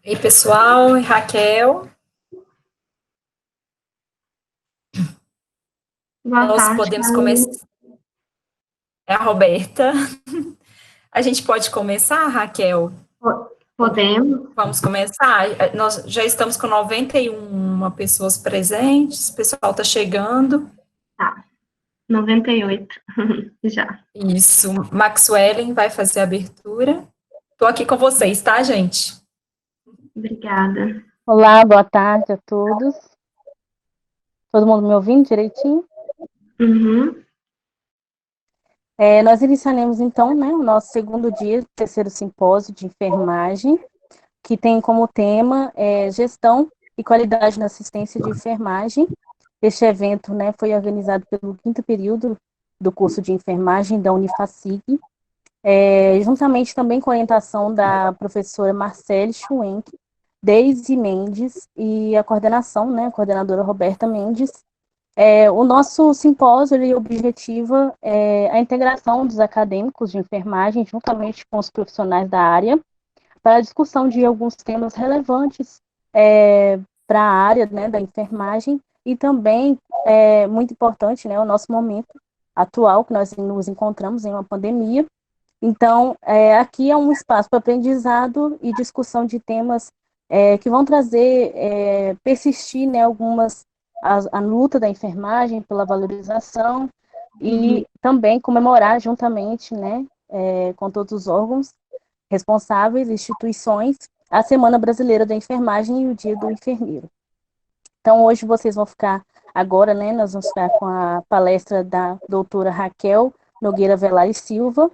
Ei, pessoal, Raquel, Boa nós tarde, podemos Camila. começar. É a Roberta. A gente pode começar, Raquel? Podemos? Vamos começar? Nós já estamos com 91 pessoas presentes, o pessoal está chegando. Tá, 98, já. Isso, Maxwellen vai fazer a abertura. Estou aqui com vocês, tá, gente? Obrigada. Olá, boa tarde a todos. Todo mundo me ouvindo direitinho? Uhum. Nós iniciaremos, então, né, o nosso segundo dia do terceiro simpósio de enfermagem, que tem como tema gestão e qualidade na assistência de enfermagem. Este evento, né, foi organizado pelo quinto período do curso de enfermagem da Unifacig, juntamente também com a orientação da professora Marcele Schwenk, Deise Mendes e a coordenação, né, a coordenadora Roberta Mendes. O nosso simpósio ele objetiva a integração dos acadêmicos de enfermagem juntamente com os profissionais da área para a discussão de alguns temas relevantes para a área, né, da enfermagem e também, muito importante, né, o nosso momento atual, que nós nos encontramos em uma pandemia. Então, aqui é um espaço para aprendizado e discussão de temas que vão trazer, persistir, né, a luta da enfermagem pela valorização e também comemorar juntamente, né, com todos os órgãos responsáveis, instituições, a Semana Brasileira da Enfermagem e o Dia do Enfermeiro. Então, hoje vocês vão ficar agora, né, nós vamos ficar com a palestra da doutora Raquel Nogueira Velar e Silva.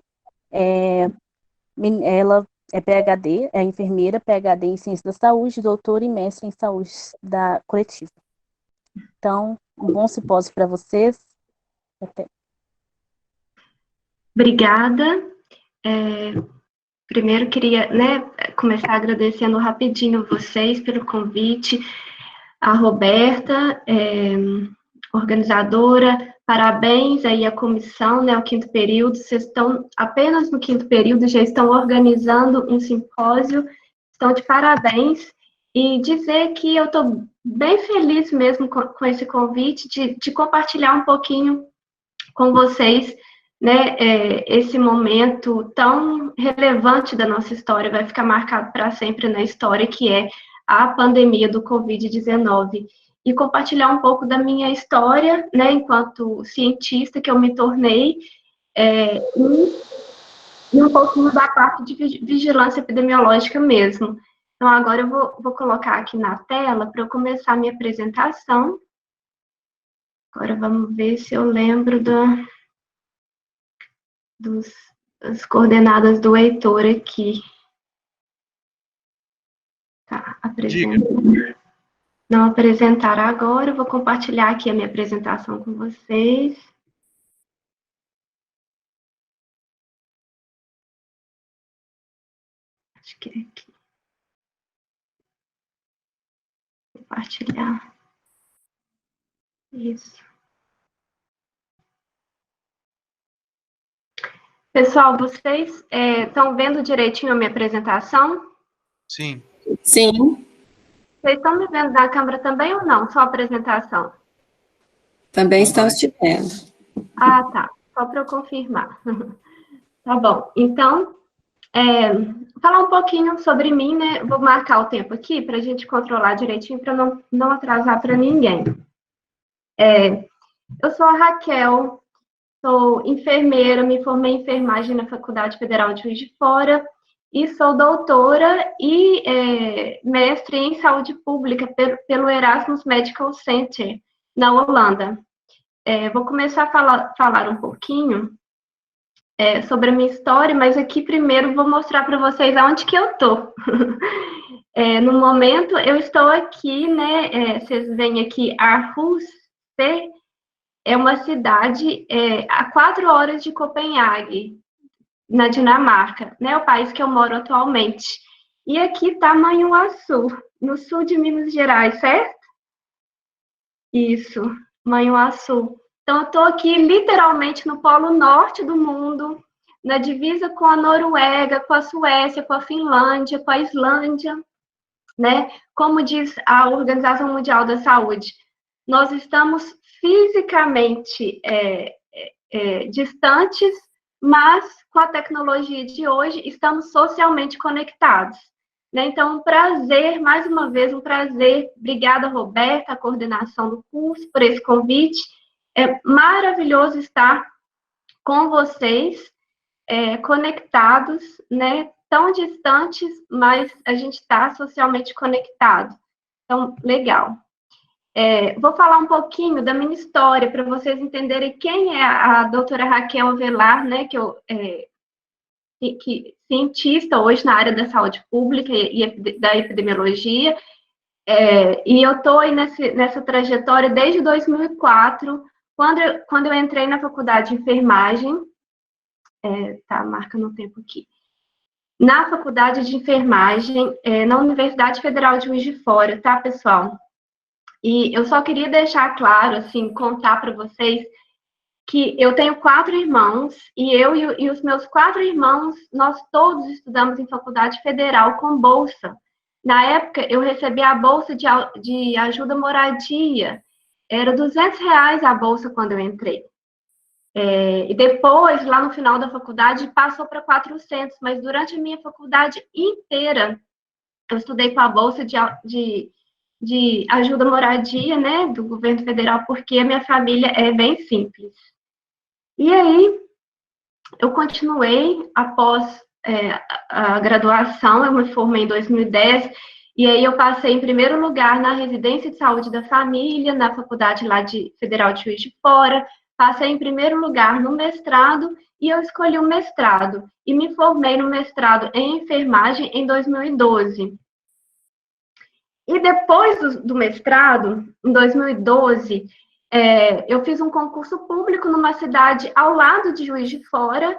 Ela é PhD, é enfermeira, PhD em Ciência da Saúde, doutora e mestre em Saúde da Coletiva. Então, um bom simpósio para vocês. Até. Obrigada. Primeiro queria, né, começar agradecendo rapidinho vocês pelo convite, a Roberta, organizadora, parabéns aí à comissão, né, ao quinto período, vocês estão apenas no quinto período, já estão organizando um simpósio, estão de parabéns, e dizer que eu estou bem feliz mesmo com esse convite, de compartilhar um pouquinho com vocês, né, esse momento tão relevante da nossa história, vai ficar marcado para sempre na história, que é a pandemia do Covid-19, e compartilhar um pouco da minha história, né, enquanto cientista que eu me tornei, e um pouquinho da parte de vigilância epidemiológica mesmo. Então, agora eu vou colocar aqui na tela para eu começar a minha apresentação. Agora vamos ver se eu lembro das coordenadas do Heitor aqui. Tá, apresentar. Não apresentar agora, eu vou compartilhar aqui a minha apresentação com vocês. Acho que é aqui. Compartilhar. Isso. Pessoal, vocês estão vendo direitinho a minha apresentação? Sim. Sim. Vocês estão me vendo na câmera também ou não? Só a apresentação? Também estamos te vendo. Ah, tá. Só para eu confirmar. Tá bom. Então, falar um pouquinho sobre mim, né? Vou marcar o tempo aqui para a gente controlar direitinho, para não atrasar para ninguém. Eu sou a Raquel, sou enfermeira, me formei em enfermagem na Faculdade Federal de Juiz de Fora e sou doutora e mestre em saúde pública pelo Erasmus Medical Center, na Holanda. Vou começar a falar um pouquinho sobre a minha história, mas aqui primeiro vou mostrar para vocês aonde que eu estou. No momento, eu estou aqui, né, vocês veem aqui, Aarhus, é uma cidade a 4 horas de Copenhague, na Dinamarca, né, o país que eu moro atualmente. E aqui está Manhuaçu, no sul de Minas Gerais, certo? Isso, Manhuaçu. Então, eu estou aqui literalmente no polo norte do mundo, na divisa com a Noruega, com a Suécia, com a Finlândia, com a Islândia. né? Como diz a Organização Mundial da Saúde, nós estamos fisicamente distantes, mas com a tecnologia de hoje estamos socialmente conectados. Né? Então, um prazer, mais uma vez, um prazer. Obrigada, Roberta, a coordenação do curso, por esse convite. É maravilhoso estar com vocês, conectados, né? Tão distantes, mas a gente está socialmente conectado. Então, legal. Vou falar um pouquinho da minha história, para vocês entenderem quem é a doutora Raquel Avelar, né, que cientista hoje na área da saúde pública e da epidemiologia, e eu estou aí nessa trajetória desde 2004, quando eu entrei na faculdade de enfermagem, tá marcando o tempo aqui, na faculdade de enfermagem, na Universidade Federal de Juiz de Fora, tá, pessoal? E eu só queria deixar claro, assim, contar para vocês que eu tenho 4 irmãos, e eu e os meus 4 irmãos, nós todos estudamos em faculdade federal com bolsa. Na época, eu recebi a bolsa de ajuda moradia, era R$ 200 a bolsa quando eu entrei. E depois, lá no final da faculdade, passou para 400, mas durante a minha faculdade inteira, eu estudei com a bolsa de ajuda moradia, né, do governo federal, porque a minha família é bem simples. E aí, eu continuei após a graduação, eu me formei em 2010, e aí eu passei em primeiro lugar na residência de saúde da família, na faculdade lá Federal de Juiz de Fora, passei em primeiro lugar no mestrado, e eu escolhi o mestrado, e me formei no mestrado em enfermagem em 2012. E depois do mestrado, em 2012, eu fiz um concurso público numa cidade ao lado de Juiz de Fora,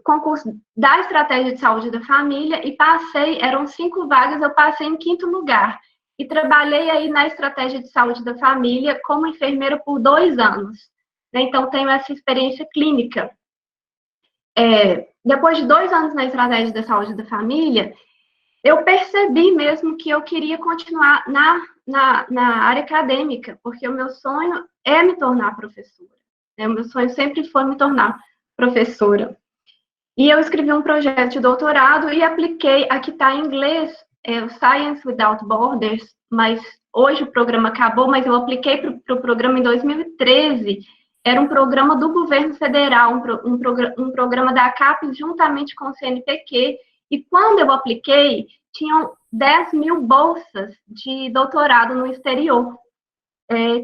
concurso da Estratégia de Saúde da Família, e passei, eram 5 vagas, eu passei em 5º lugar. E trabalhei aí na Estratégia de Saúde da Família como enfermeira por 2 anos. Então, tenho essa experiência clínica. Depois de 2 anos na Estratégia da Saúde da Família, eu percebi mesmo que eu queria continuar na área acadêmica, porque o meu sonho é me tornar professora. O meu sonho sempre foi me tornar professora. E eu escrevi um projeto de doutorado e apliquei, aqui está em inglês, o Science Without Borders, mas hoje o programa acabou, mas eu apliquei para o programa em 2013. Era um programa do governo federal, um programa da CAPES juntamente com o CNPq, e quando eu apliquei, tinham 10.000 bolsas de doutorado no exterior.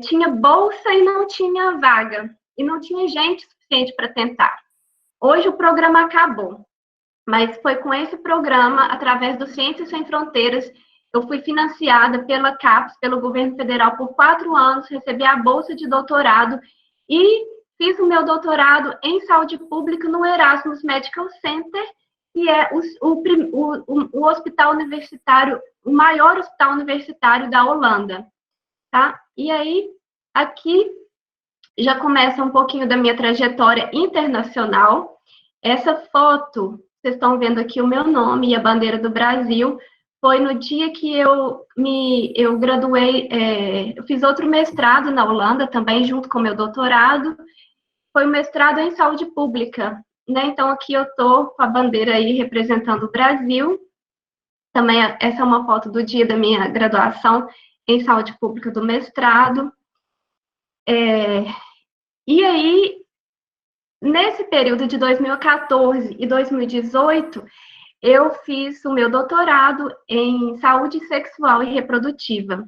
Tinha bolsa e não tinha vaga, e não tinha gente suficiente para tentar. Hoje o programa acabou, mas foi com esse programa, através do Ciências Sem Fronteiras, eu fui financiada pela CAPES, pelo governo federal, por 4 anos, recebi a bolsa de doutorado e fiz o meu doutorado em saúde pública no Erasmus Medical Center, que é o hospital universitário, o maior hospital universitário da Holanda. Tá? E aí, aqui já começa um pouquinho da minha trajetória internacional. Essa foto, vocês estão vendo aqui o meu nome e a bandeira do Brasil, foi no dia que eu graduei, eu fiz outro mestrado na Holanda também, junto com o meu doutorado, foi o mestrado em saúde pública, né? Então, aqui eu estou com a bandeira aí representando o Brasil. Também essa é uma foto do dia da minha graduação em saúde pública do mestrado. E aí, nesse período de 2014 e 2018, eu fiz o meu doutorado em saúde sexual e reprodutiva.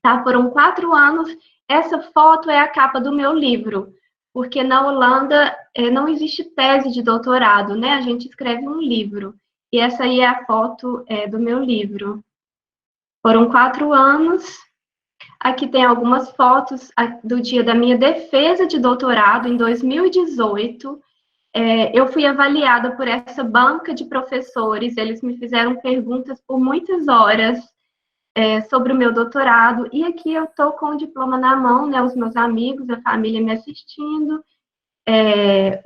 Tá? Foram 4 anos. Essa foto é a capa do meu livro, porque na Holanda não existe tese de doutorado, né? A gente escreve um livro. E essa aí é a foto do meu livro. Foram 4 anos. Aqui tem algumas fotos do dia da minha defesa de doutorado, em 2018. Eu fui avaliada por essa banca de professores, eles me fizeram perguntas por muitas horas sobre o meu doutorado, e aqui eu estou com o diploma na mão, né, os meus amigos, a família me assistindo,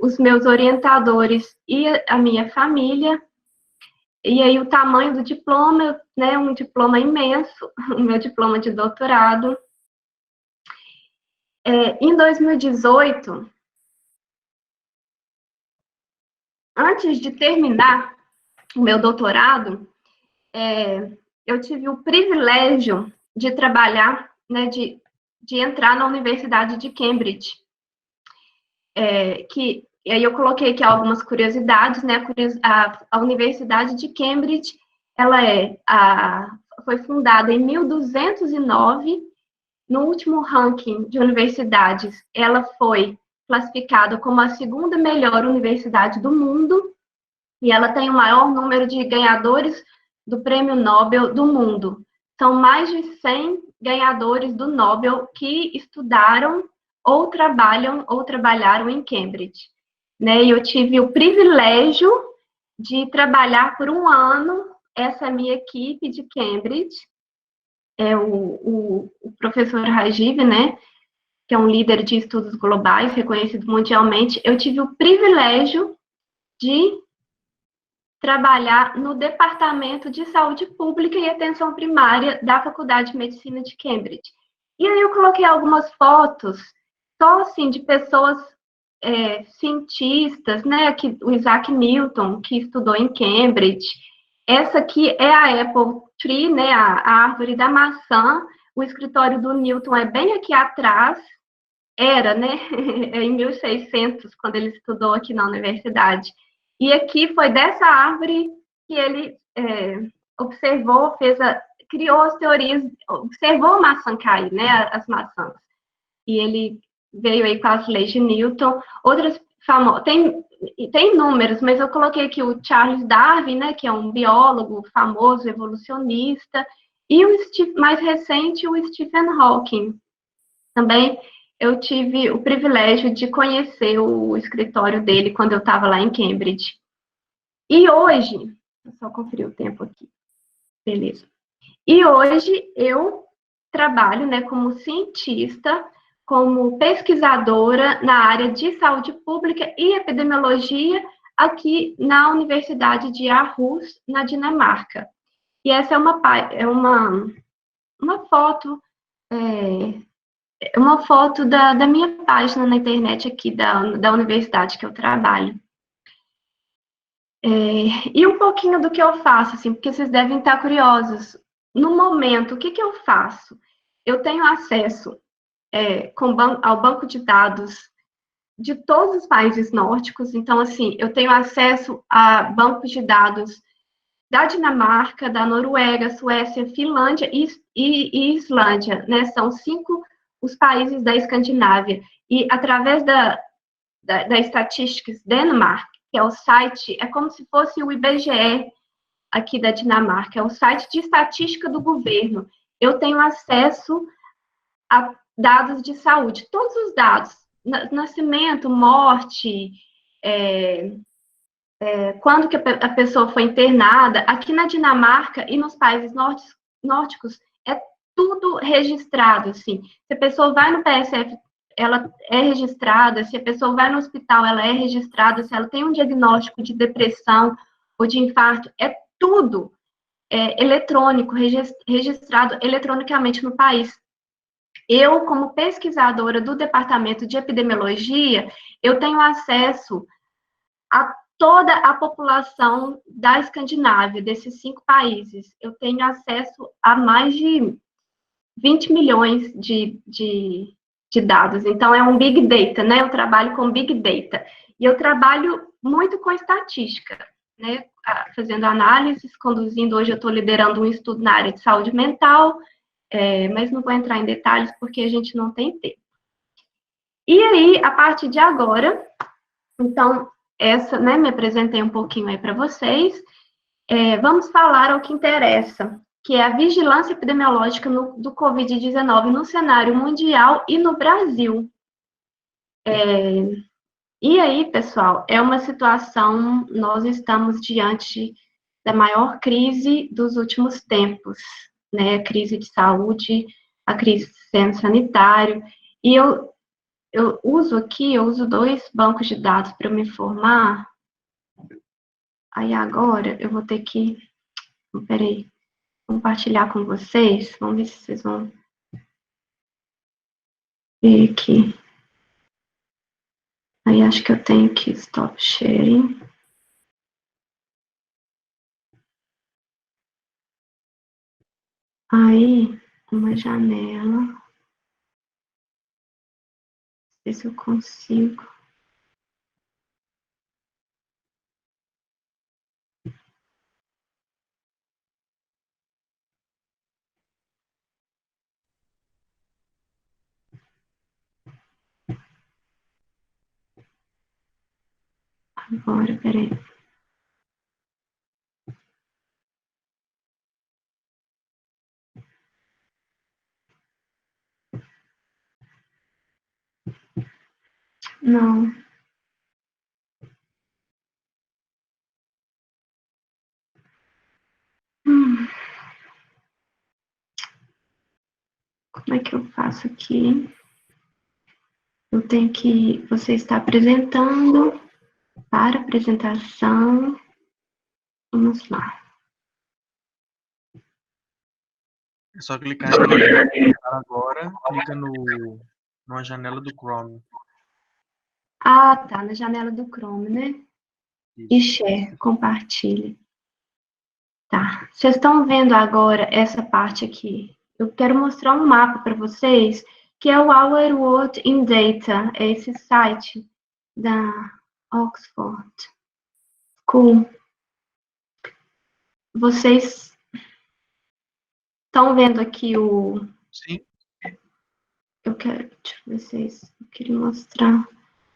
os meus orientadores e a minha família. E aí o tamanho do diploma, né, um diploma imenso, o meu diploma de doutorado. Em 2018, antes de terminar o meu doutorado, eu tive o privilégio de trabalhar, né, de entrar na Universidade de Cambridge, e aí eu coloquei aqui algumas curiosidades, né, a Universidade de Cambridge, ela foi fundada em 1209, no último ranking de universidades, ela foi classificada como a segunda melhor universidade do mundo, e ela tem o maior número de ganhadores do Prêmio Nobel do mundo. São mais de 100 ganhadores do Nobel que estudaram ou trabalharam em Cambridge. Né? E eu tive o privilégio de trabalhar por um ano essa minha equipe de Cambridge, o professor Rajiv, né, que é um líder de estudos globais, reconhecido mundialmente. Eu tive o privilégio de trabalhar no Departamento de Saúde Pública e Atenção Primária da Faculdade de Medicina de Cambridge. E aí eu coloquei algumas fotos, só assim, de pessoas cientistas, né, o Isaac Newton, que estudou em Cambridge. Essa aqui é a Apple Tree, né, a árvore da maçã. O escritório do Newton é bem aqui atrás, era, né, em 1600, quando ele estudou aqui na universidade. E aqui foi dessa árvore que ele observou, criou as teorias, observou a maçã cair, né, as maçãs. E ele veio aí com as leis de Newton. Outras famosas, tem números, mas eu coloquei aqui o Charles Darwin, né, que é um biólogo famoso, evolucionista, e mais recente, o Stephen Hawking. Também eu tive o privilégio de conhecer o escritório dele quando eu estava lá em Cambridge. E hoje, vou só conferir o tempo aqui, beleza. E hoje eu trabalho, né, como cientista, como pesquisadora na área de saúde pública e epidemiologia aqui na Universidade de Aarhus, na Dinamarca. E essa é uma foto, da minha página na internet aqui da universidade que eu trabalho. E um pouquinho do que eu faço, assim, porque vocês devem estar curiosos. No momento, o que eu faço? Eu tenho acesso ao banco de dados de todos os países nórdicos. Então, assim, eu tenho acesso a bancos de dados da Dinamarca, da Noruega, Suécia, Finlândia e Islândia, né? São 5 os países da Escandinávia. E através da Statistics Denmark, que é o site, é como se fosse o IBGE aqui da Dinamarca, é o site de estatística do governo. Eu tenho acesso a dados de saúde, todos os dados, nascimento, morte, quando que a pessoa foi internada. Aqui na Dinamarca e nos países nórdicos, é tudo registrado, assim. Se a pessoa vai no PSF, ela é registrada. Se a pessoa vai no hospital, ela é registrada. Se ela tem um diagnóstico de depressão ou de infarto, é tudo eletrônico, registrado eletronicamente no país. Eu, como pesquisadora do Departamento de Epidemiologia, eu tenho acesso a toda a população da Escandinávia, desses 5 países. Eu tenho acesso a mais de 20 milhões de dados. Então, é um Big Data, né? Eu trabalho com Big Data. E eu trabalho muito com estatística, né? Fazendo análises, conduzindo. Hoje eu estou liderando um estudo na área de saúde mental, mas não vou entrar em detalhes porque a gente não tem tempo. E aí, a partir de agora, então, né, me apresentei um pouquinho aí para vocês, vamos falar o que interessa, que é a vigilância epidemiológica do Covid-19 no cenário mundial e no Brasil. E aí, pessoal, é uma situação, nós estamos diante da maior crise dos últimos tempos, né, a crise de saúde, a crise do sistema sanitário, e eu uso 2 bancos de dados para me informar. Aí agora eu vou ter que, peraí, compartilhar com vocês. Vamos ver se vocês vão ver aqui. Aí acho que eu tenho que stop sharing. Aí, uma janela. Ver se eu consigo. Agora, peraí. Não. Como é que eu faço aqui? Eu tenho que... Você está apresentando. Para apresentação. Vamos lá. É só clicar em agora, clica numa janela do Chrome. Ah, tá. Na janela do Chrome, né? E Isso. share, compartilhe. Tá. Vocês estão vendo agora essa parte aqui? Eu quero mostrar um mapa para vocês, que é o Our World in Data. É esse site da Oxford School. Vocês estão vendo aqui o... Sim. Eu quero... Deixa eu ver se eu queria mostrar.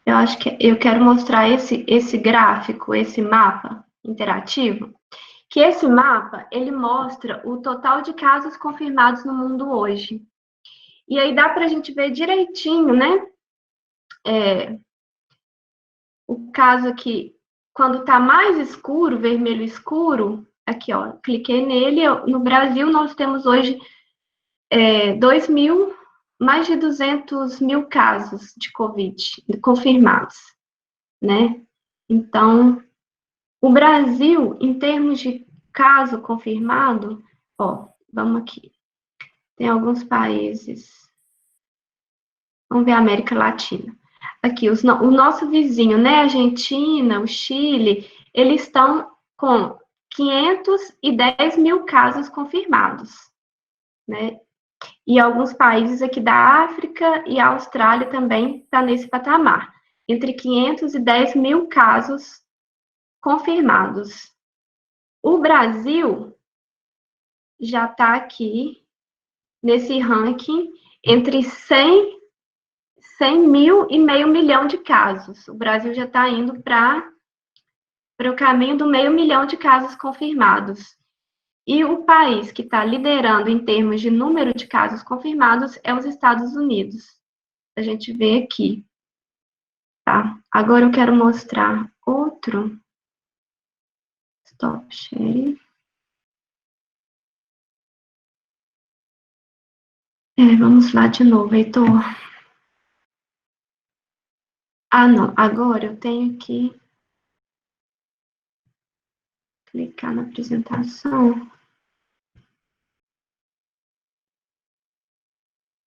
Eu acho que eu quero mostrar esse gráfico, esse mapa interativo. Que esse mapa, ele mostra o total de casos confirmados no mundo hoje. E aí dá para a gente ver direitinho, né? O caso aqui, quando está mais escuro, vermelho escuro, aqui, ó, cliquei nele. No Brasil, nós temos hoje 2.000, mais de 200 mil casos de Covid confirmados, né? Então, o Brasil, em termos de caso confirmado, ó, vamos aqui. Tem alguns países. Vamos ver a América Latina. Aqui, o nosso vizinho, né? A Argentina, o Chile, eles estão com 510 mil casos confirmados, né? E alguns países aqui da África e a Austrália também está nesse patamar. Entre 510 mil casos confirmados. O Brasil já está aqui nesse ranking entre 100 mil e meio milhão de casos. O Brasil já está indo para o caminho do meio milhão de casos confirmados. E o país que está liderando em termos de número de casos confirmados é os Estados Unidos. A gente vê aqui. Tá? Agora eu quero mostrar outro. Stop sharing. Vamos lá de novo, Heitor. Ah, não. Agora eu tenho que clicar na apresentação.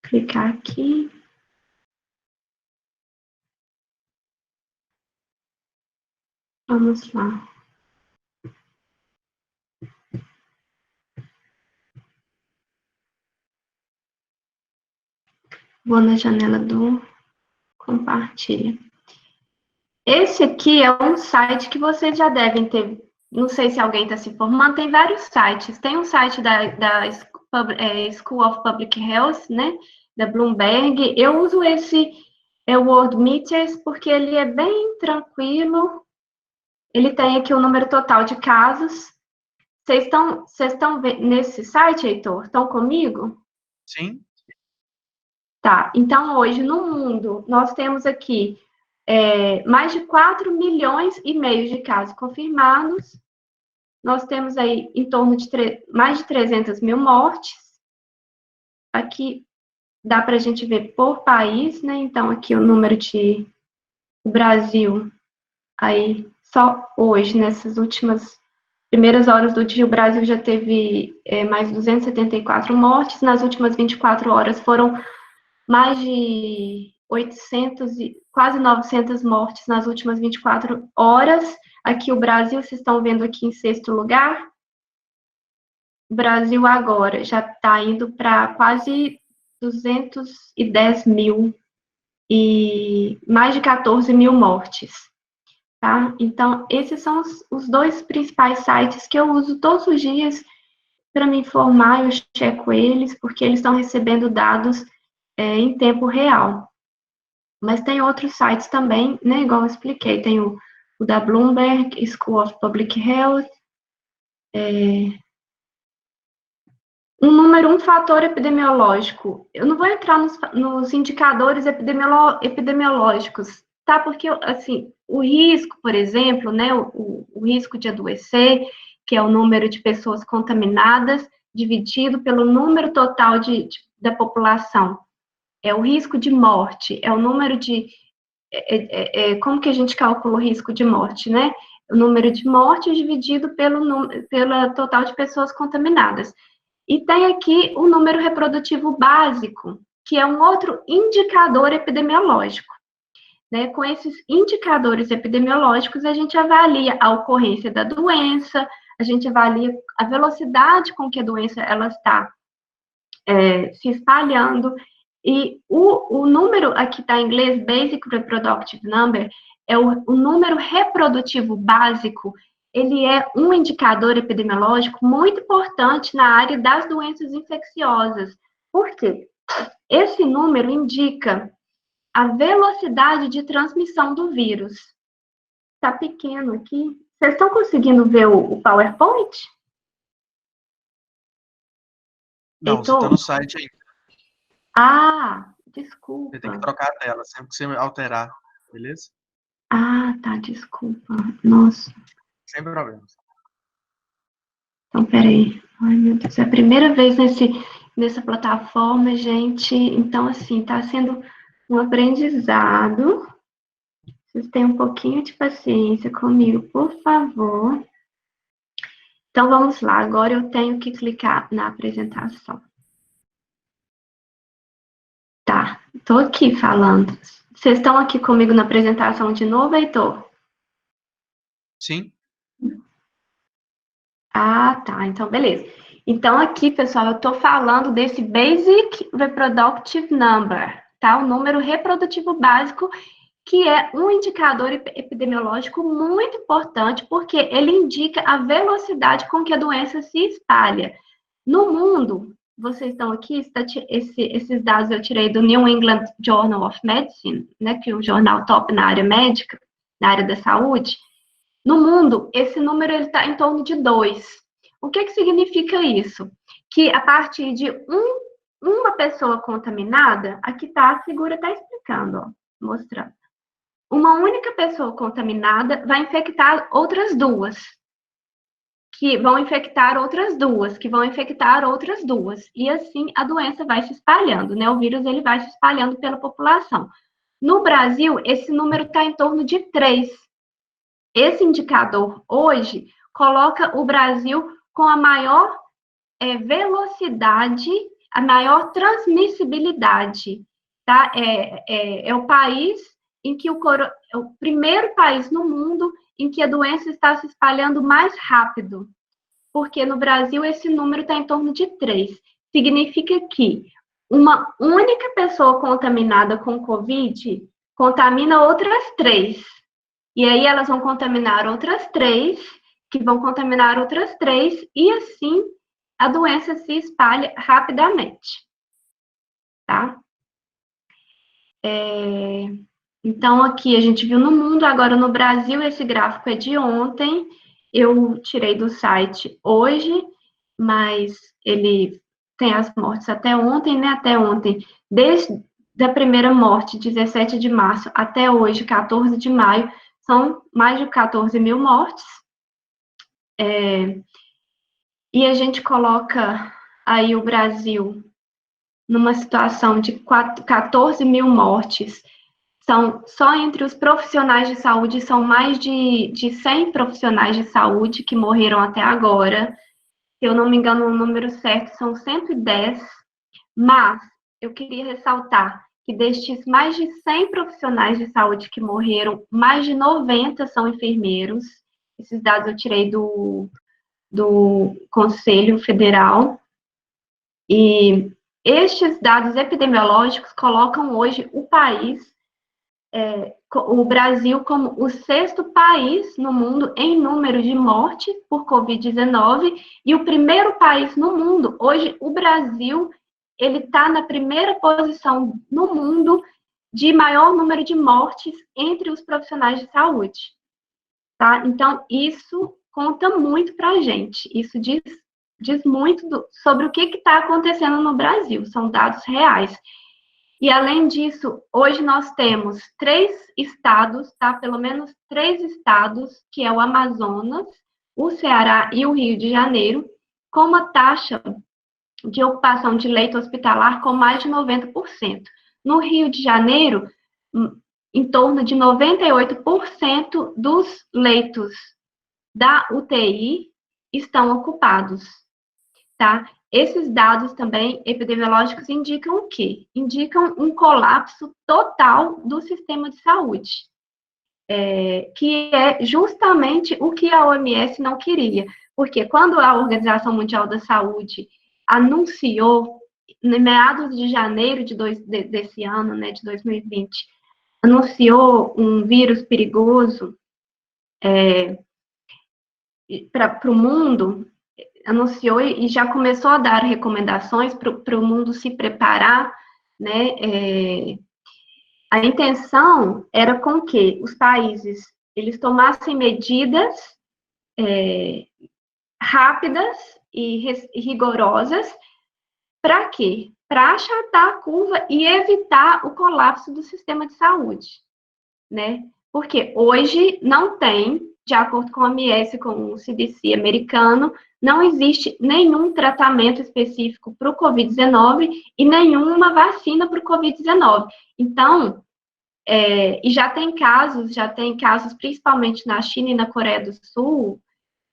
Clicar aqui. Vamos lá. Vou na janela do compartilha. Esse aqui é um site que vocês já devem ter, não sei se alguém está se informando, tem vários sites. Tem um site da School of Public Health, né, da Bloomberg. Eu uso esse Worldmeters porque ele é bem tranquilo. Ele tem aqui o número total de casos. Vocês estão nesse site, Heitor? Estão comigo? Sim. Tá, então hoje no mundo nós temos aqui mais de 4 milhões e meio de casos confirmados. Nós temos aí em torno de mais de 300 mil mortes. Aqui dá para a gente ver por país, né? Então aqui o número o Brasil, aí só hoje, nessas últimas primeiras horas do dia, o Brasil já teve mais 274 mortes. Nas últimas 24 horas foram mais de 800 e quase 900 mortes nas últimas 24 horas. Aqui o Brasil, vocês estão vendo aqui em sexto lugar. O Brasil agora já está indo para quase 210 mil e mais de 14 mil mortes. Tá? Então, esses são os dois principais sites que eu uso todos os dias para me informar. Eu checo eles, porque eles estão recebendo dados em tempo real. Mas tem outros sites também, né, igual eu expliquei, tem o da Bloomberg, School of Public Health, um fator epidemiológico. Eu não vou entrar nos indicadores epidemiológicos, tá? Porque, assim, o risco, por exemplo, né, o risco de adoecer, que é o número de pessoas contaminadas, dividido pelo número total da população. É o risco de morte, é o número de... como que a gente calcula o risco de morte, né? O número de mortes dividido pelo total de pessoas contaminadas. E tem aqui o número reprodutivo básico, que é um outro indicador epidemiológico. Né? Com esses indicadores epidemiológicos, a gente avalia a ocorrência da doença, a gente avalia a velocidade com que a doença ela está se espalhando. E o número, aqui está em inglês, Basic Reproductive Number, é o número reprodutivo básico. Ele é um indicador epidemiológico muito importante na área das doenças infecciosas. Por quê? Esse número indica a velocidade de transmissão do vírus. Está pequeno aqui. Vocês estão conseguindo ver o PowerPoint? Não, você está no site aí. Ah, desculpa. Você tem que trocar a tela sempre que você alterar, beleza? Ah, tá, desculpa. Nossa. Sem problemas. Então, peraí. Ai, meu Deus, é a primeira vez nessa plataforma, gente. Então, assim, tá sendo um aprendizado. Vocês têm um pouquinho de paciência comigo, por favor. Então, vamos lá. Agora eu tenho que clicar na apresentação. Tá, tô aqui falando. Vocês estão aqui comigo na apresentação de novo, Heitor? Sim. Ah, tá. Então, beleza. Então, aqui, pessoal, eu estou falando desse Basic Reproductive Number, tá? O número reprodutivo básico, que é um indicador epidemiológico muito importante, porque ele indica a velocidade com que a doença se espalha. No mundo, vocês estão aqui, esses dados eu tirei do New England Journal of Medicine, né, que é um jornal top na área médica, na área da saúde. No mundo, esse número está em torno de 2. O que significa isso? Que a partir de uma pessoa contaminada, aqui está, a figura está explicando, ó, mostrando. Uma única pessoa contaminada vai infectar outras duas, que vão infectar outras duas, que vão infectar outras duas. E assim a doença vai se espalhando, né? O vírus ele vai se espalhando pela população. No Brasil, esse número está em torno de 3. Esse indicador, hoje, coloca o Brasil com a maior velocidade, a maior transmissibilidade, tá? É o país em que é o primeiro país no mundo em que a doença está se espalhando mais rápido, porque no Brasil esse número está em torno de 3. Significa que uma única pessoa contaminada com Covid contamina outras 3. E aí elas vão contaminar outras 3, que vão contaminar outras 3, e assim a doença se espalha rapidamente. Tá? Então, aqui a gente viu no mundo, agora no Brasil, esse gráfico é de ontem. Eu tirei do site hoje, mas ele tem as mortes até ontem, né? Até ontem, desde a primeira morte, 17 de março, até hoje, 14 de maio, são mais de 14 mil mortes. E a gente coloca aí o Brasil numa situação de 14 mil mortes Só entre os profissionais de saúde, são mais de 100 profissionais de saúde que morreram até agora. Se eu não me engano, o número certo são 110, mas eu queria ressaltar que destes mais de 100 profissionais de saúde que morreram, mais de 90 são enfermeiros. Esses dados eu tirei do Conselho Federal. E estes dados epidemiológicos colocam hoje o Brasil como o 6º país no mundo em número de mortes por Covid-19 e o primeiro país no mundo. Hoje, o Brasil, ele está na primeira posição no mundo de maior número de mortes entre os profissionais de saúde. Tá? Então, isso conta muito para a gente. Isso diz muito sobre o que está acontecendo no Brasil. São dados reais. E, além disso, hoje nós temos 3 estados, tá? Pelo menos 3 estados, que é o Amazonas, o Ceará e o Rio de Janeiro, com uma taxa de ocupação de leito hospitalar com mais de 90%. No Rio de Janeiro, em torno de 98% dos leitos da UTI estão ocupados, tá? Esses dados também epidemiológicos indicam o quê? Indicam um colapso total do sistema de saúde, que é justamente o que a OMS não queria, porque quando a Organização Mundial da Saúde anunciou, em meados de janeiro desse ano, né, de 2020, anunciou um vírus perigoso para o mundo, anunciou e já começou a dar recomendações para o mundo se preparar, né? A intenção era com que os países eles tomassem medidas rápidas e rigorosas. Para quê? Para achatar a curva e evitar o colapso do sistema de saúde, né? Porque hoje não tem, de acordo com a OMS, com o CDC americano, não existe nenhum tratamento específico para o Covid-19 e nenhuma vacina para o Covid-19. Então, e já tem casos, principalmente na China e na Coreia do Sul,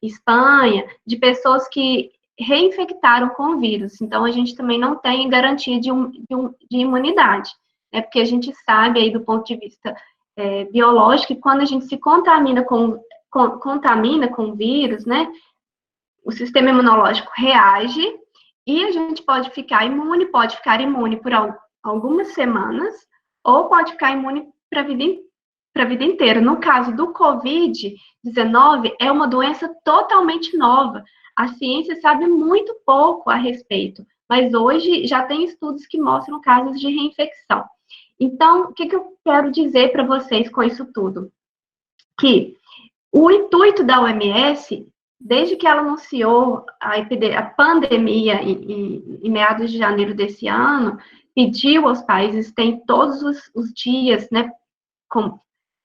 Espanha, de pessoas que reinfectaram com o vírus. Então, a gente também não tem garantia de imunidade, né? Porque a gente sabe aí do ponto de vista biológico que quando a gente se contamina com o vírus, né, o sistema imunológico reage e a gente pode ficar imune por algumas semanas ou pode ficar imune para a vida inteira. No caso do Covid-19, é uma doença totalmente nova. A ciência sabe muito pouco a respeito, mas hoje já tem estudos que mostram casos de reinfecção. Então, o que eu quero dizer para vocês com isso tudo? Que o intuito da OMS, desde que ela anunciou a pandemia em meados de janeiro desse ano, pediu aos países, tem todos os dias, né,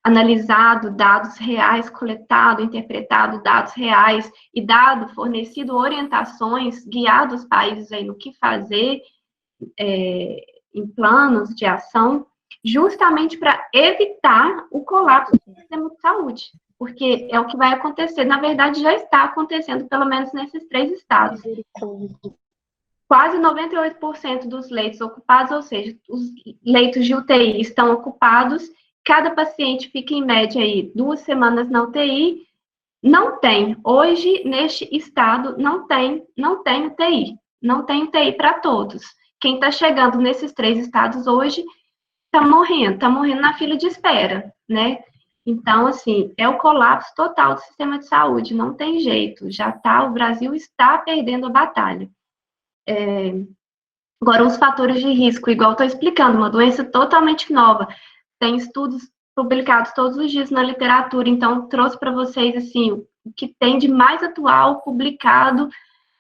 analisado dados reais, coletado, interpretado dados reais e fornecido orientações, guiado os países aí no que fazer em planos de ação, justamente para evitar o colapso do sistema de saúde, porque é o que vai acontecer, na verdade já está acontecendo, pelo menos nesses 3 estados. Quase 98% dos leitos ocupados, ou seja, os leitos de UTI estão ocupados. Cada paciente fica, em média, aí, 2 semanas na UTI. Não tem, hoje, neste estado, não tem UTI. Não tem UTI para todos. Quem está chegando nesses 3 estados hoje está morrendo na fila de espera, né? Então, assim, é o colapso total do sistema de saúde, não tem jeito. O Brasil está perdendo a batalha. Agora, os fatores de risco, igual estou explicando, uma doença totalmente nova. Tem estudos publicados todos os dias na literatura, então trouxe para vocês assim o que tem de mais atual publicado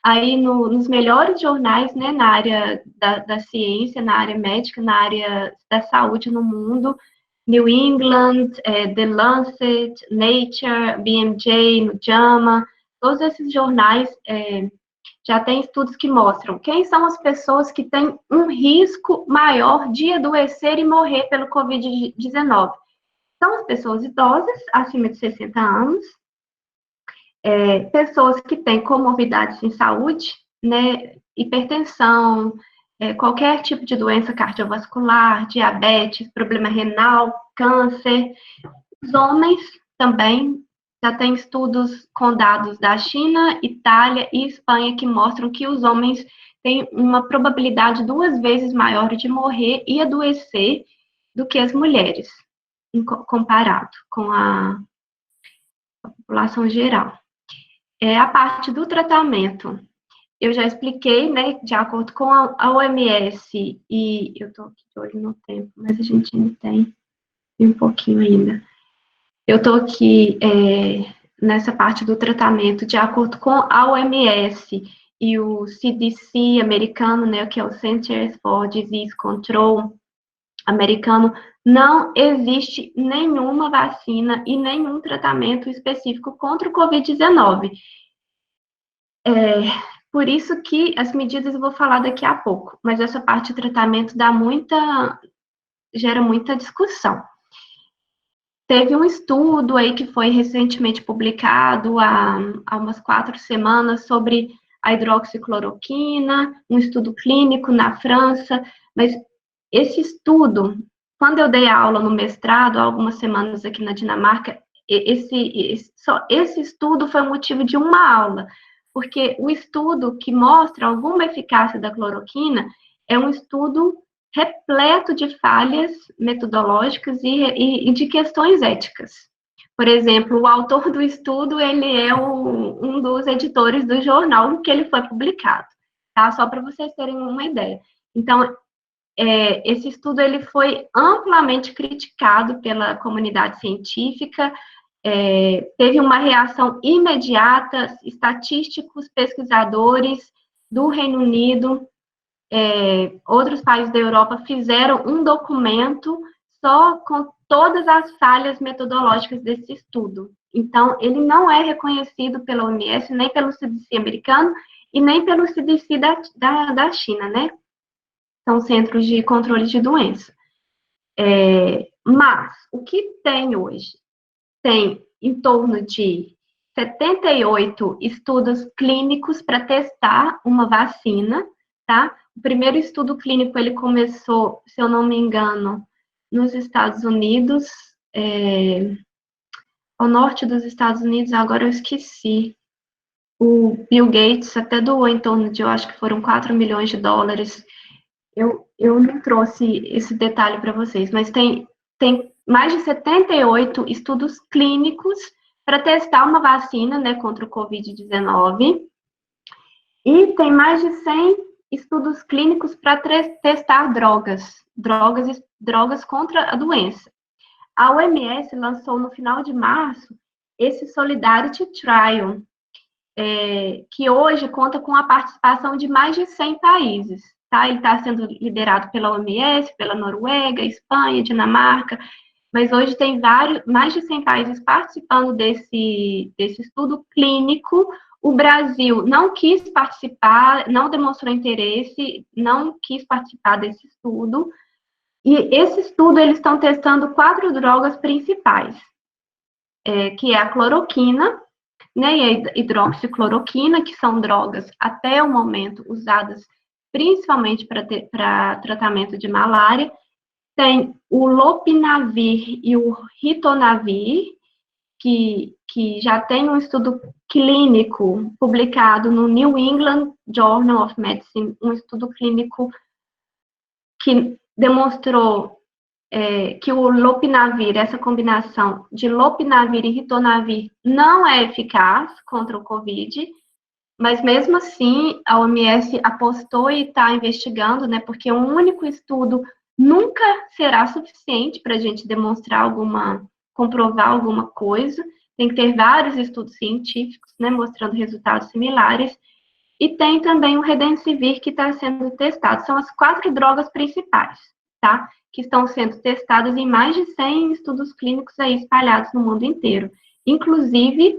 aí nos melhores jornais, né, na área da ciência, na área médica, na área da saúde no mundo, New England, The Lancet, Nature, BMJ, no JAMA, todos esses jornais já tem estudos que mostram quem são as pessoas que têm um risco maior de adoecer e morrer pelo Covid-19. São as pessoas idosas, acima de 60 anos, pessoas que têm comorbidades em saúde, né, hipertensão, qualquer tipo de doença cardiovascular, diabetes, problema renal, câncer. Os homens também, já tem estudos com dados da China, Itália e Espanha que mostram que os homens têm uma probabilidade 2 vezes maior de morrer e adoecer do que as mulheres, comparado com a população geral. A parte do tratamento, eu já expliquei, né, de acordo com a OMS, e eu estou aqui de olho no tempo, mas a gente ainda tem um pouquinho ainda. Eu estou aqui nessa parte do tratamento, de acordo com a OMS e o CDC americano, né, que é o Centers for Disease Control americano, não existe nenhuma vacina e nenhum tratamento específico contra o Covid-19. Por isso que as medidas eu vou falar daqui a pouco, mas essa parte de tratamento gera muita discussão. Teve um estudo aí que foi recentemente publicado há umas 4 semanas sobre a hidroxicloroquina, um estudo clínico na França, mas esse estudo, quando eu dei aula no mestrado, há algumas semanas aqui na Dinamarca, só esse estudo foi motivo de uma aula, porque o estudo que mostra alguma eficácia da cloroquina é um estudo repleto de falhas metodológicas e de questões éticas. Por exemplo, o autor do estudo, ele é um dos editores do jornal que ele foi publicado, tá? Só para vocês terem uma ideia. Então, esse estudo, ele foi amplamente criticado pela comunidade científica, teve uma reação imediata, estatísticos, pesquisadores do Reino Unido, outros países da Europa fizeram um documento só com todas as falhas metodológicas desse estudo. Então, ele não é reconhecido pela OMS, nem pelo CDC americano e nem pelo CDC da China, né? São centros de controle de doença. Mas, o que tem hoje? Tem em torno de 78 estudos clínicos para testar uma vacina, tá? O primeiro estudo clínico, ele começou, se eu não me engano, nos Estados Unidos, ao norte dos Estados Unidos, agora eu esqueci. O Bill Gates até doou em torno de, eu acho que foram 4 milhões de dólares. Eu não trouxe esse detalhe para vocês, mas tem mais de 78 estudos clínicos para testar uma vacina, né, contra o Covid-19, e tem mais de 100 estudos clínicos para testar drogas contra a doença. A OMS lançou no final de março esse Solidarity Trial, que hoje conta com a participação de mais de 100 países, tá? Ele está sendo liderado pela OMS, pela Noruega, Espanha, Dinamarca, mas hoje tem mais de 100 países participando desse estudo clínico. O Brasil não quis participar, não demonstrou interesse, não quis participar desse estudo. E esse estudo, eles estão testando 4 drogas principais, que é a cloroquina, né, e a hidroxicloroquina, que são drogas, até o momento, usadas principalmente para tratamento de malária. Tem o lopinavir e o ritonavir, que já tem um estudo clínico publicado no New England Journal of Medicine, um estudo clínico que demonstrou que o lopinavir, essa combinação de lopinavir e ritonavir, não é eficaz contra o Covid, mas mesmo assim a OMS apostou e está investigando, né, porque um único estudo nunca será suficiente para a gente comprovar alguma coisa, tem que ter vários estudos científicos, né, mostrando resultados similares, e tem também o Redensivir que está sendo testado. São as 4 drogas principais, tá? Que estão sendo testadas em mais de 100 estudos clínicos aí espalhados no mundo inteiro. Inclusive,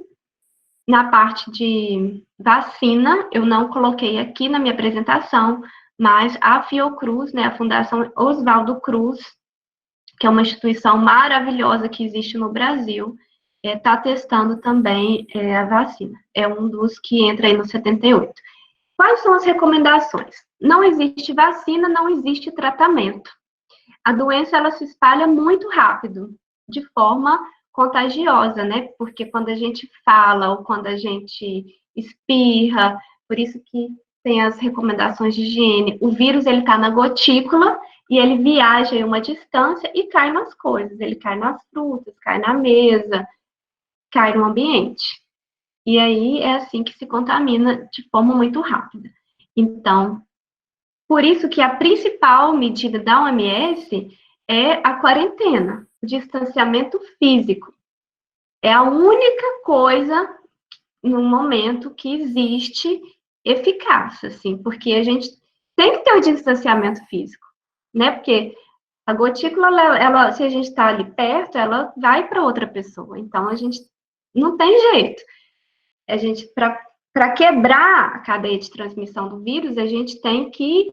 na parte de vacina, eu não coloquei aqui na minha apresentação, mas a Fiocruz, né, a Fundação Oswaldo Cruz, que é uma instituição maravilhosa que existe no Brasil, está testando também a vacina. É um dos que entra aí no 78. Quais são as recomendações? Não existe vacina, não existe tratamento. A doença, ela se espalha muito rápido, de forma contagiosa, né? Porque quando a gente fala ou quando a gente espirra, por isso que tem as recomendações de higiene. O vírus, ele está na gotícula e ele viaja em uma distância e cai nas coisas. Ele cai nas frutas, cai na mesa, cai no ambiente. E aí é assim que se contamina de forma muito rápida. Então, por isso que a principal medida da OMS é a quarentena, o distanciamento físico. É a única coisa, no momento, que existe eficaz, assim, porque a gente tem que ter o distanciamento físico, né? Porque a gotícula, ela, se a gente está ali perto, ela vai para outra pessoa. Então, a gente não tem jeito. A gente, para quebrar a cadeia de transmissão do vírus, a gente tem que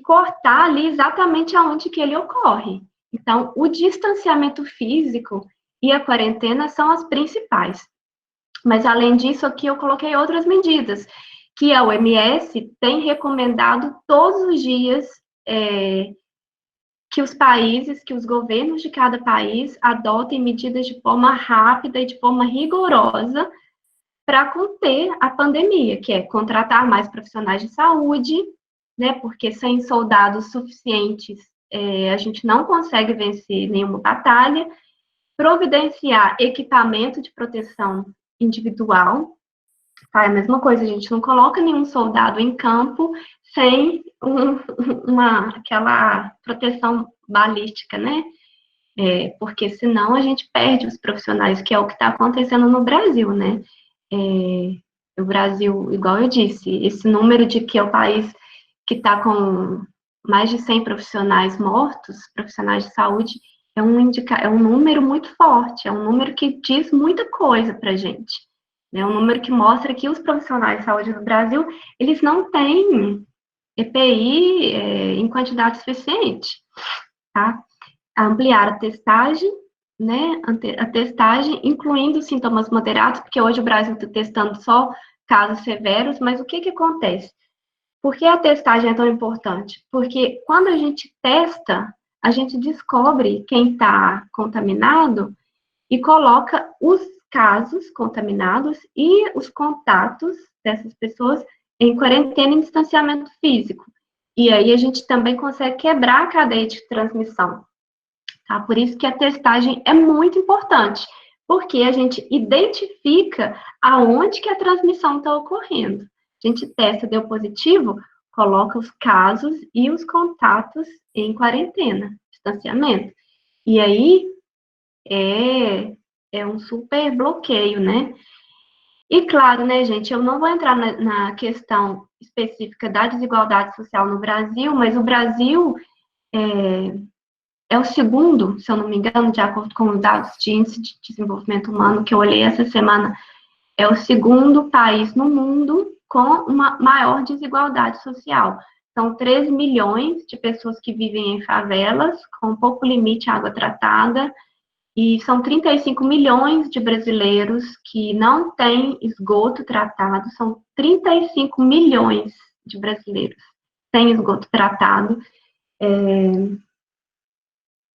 cortar ali exatamente aonde que ele ocorre. Então, o distanciamento físico e a quarentena são as principais. Mas, além disso, aqui eu coloquei outras medidas, que a OMS tem recomendado todos os dias que os países, que os governos de cada país adotem medidas de forma rápida e de forma rigorosa para conter a pandemia, que é contratar mais profissionais de saúde, né, porque sem soldados suficientes a gente não consegue vencer nenhuma batalha, providenciar equipamento de proteção individual, tá? É a mesma coisa, a gente não coloca nenhum soldado em campo sem aquela proteção balística, né? Porque senão a gente perde os profissionais, que é o que está acontecendo no Brasil, né? O Brasil, igual eu disse, esse número de que é o país que está com mais de 100 profissionais mortos, profissionais de saúde, é um número muito forte, é um número que diz muita coisa para a gente. É um número que mostra que os profissionais de saúde no Brasil, eles não têm EPI em quantidade suficiente, tá? Ampliar a testagem, né? A testagem, incluindo sintomas moderados, porque hoje o Brasil está testando só casos severos, mas o que acontece? Por que a testagem é tão importante? Porque quando a gente testa, a gente descobre quem está contaminado e coloca os casos contaminados e os contatos dessas pessoas em quarentena e distanciamento físico. E aí a gente também consegue quebrar a cadeia de transmissão. Tá? Por isso que a testagem é muito importante, porque a gente identifica aonde que a transmissão está ocorrendo. A gente testa, deu positivo, coloca os casos e os contatos em quarentena, distanciamento. E aí é um super bloqueio, né? E claro, né, gente, eu não vou entrar na questão específica da desigualdade social no Brasil, mas o Brasil é o segundo, se eu não me engano, de acordo com os dados de índice de desenvolvimento humano que eu olhei essa semana, é o segundo país no mundo com uma maior desigualdade social. São 13 milhões de pessoas que vivem em favelas, com pouco limite à água tratada, e são 35 milhões de brasileiros que não têm esgoto tratado, são 35 milhões de brasileiros sem esgoto tratado.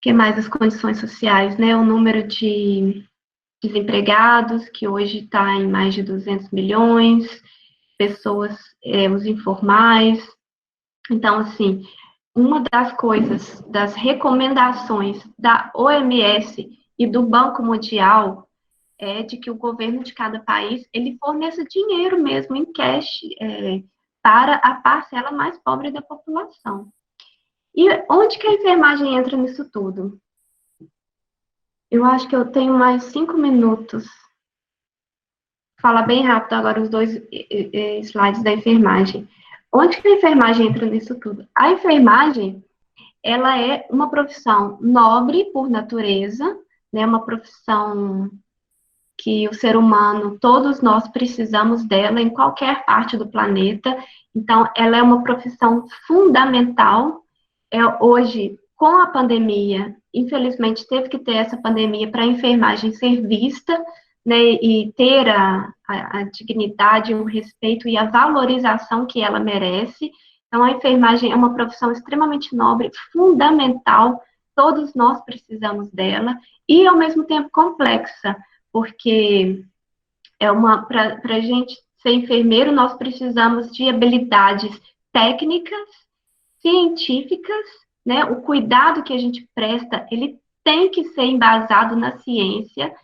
Que mais as condições sociais, né? O número de desempregados, que hoje está em mais de 200 milhões, pessoas, os informais. Então, assim, uma das coisas, das recomendações da OMS e do Banco Mundial é de que o governo de cada país, ele forneça dinheiro mesmo em cash para a parcela mais pobre da população. E onde que a enfermagem entra nisso tudo? Eu acho que eu tenho mais 5 minutos. Fala bem rápido agora os 2 slides da enfermagem. Onde que a enfermagem entra nisso tudo? A enfermagem, ela é uma profissão nobre por natureza, né? Uma profissão que o ser humano, todos nós precisamos dela em qualquer parte do planeta. Então, ela é uma profissão fundamental. Hoje, com a pandemia, infelizmente, teve que ter essa pandemia para a enfermagem ser vista, né, e ter a dignidade, o respeito e a valorização que ela merece. Então, a enfermagem é uma profissão extremamente nobre, fundamental, todos nós precisamos dela, e, ao mesmo tempo, complexa, porque para a gente ser enfermeiro, nós precisamos de habilidades técnicas, científicas, né? O cuidado que a gente presta, ele tem que ser embasado na ciência,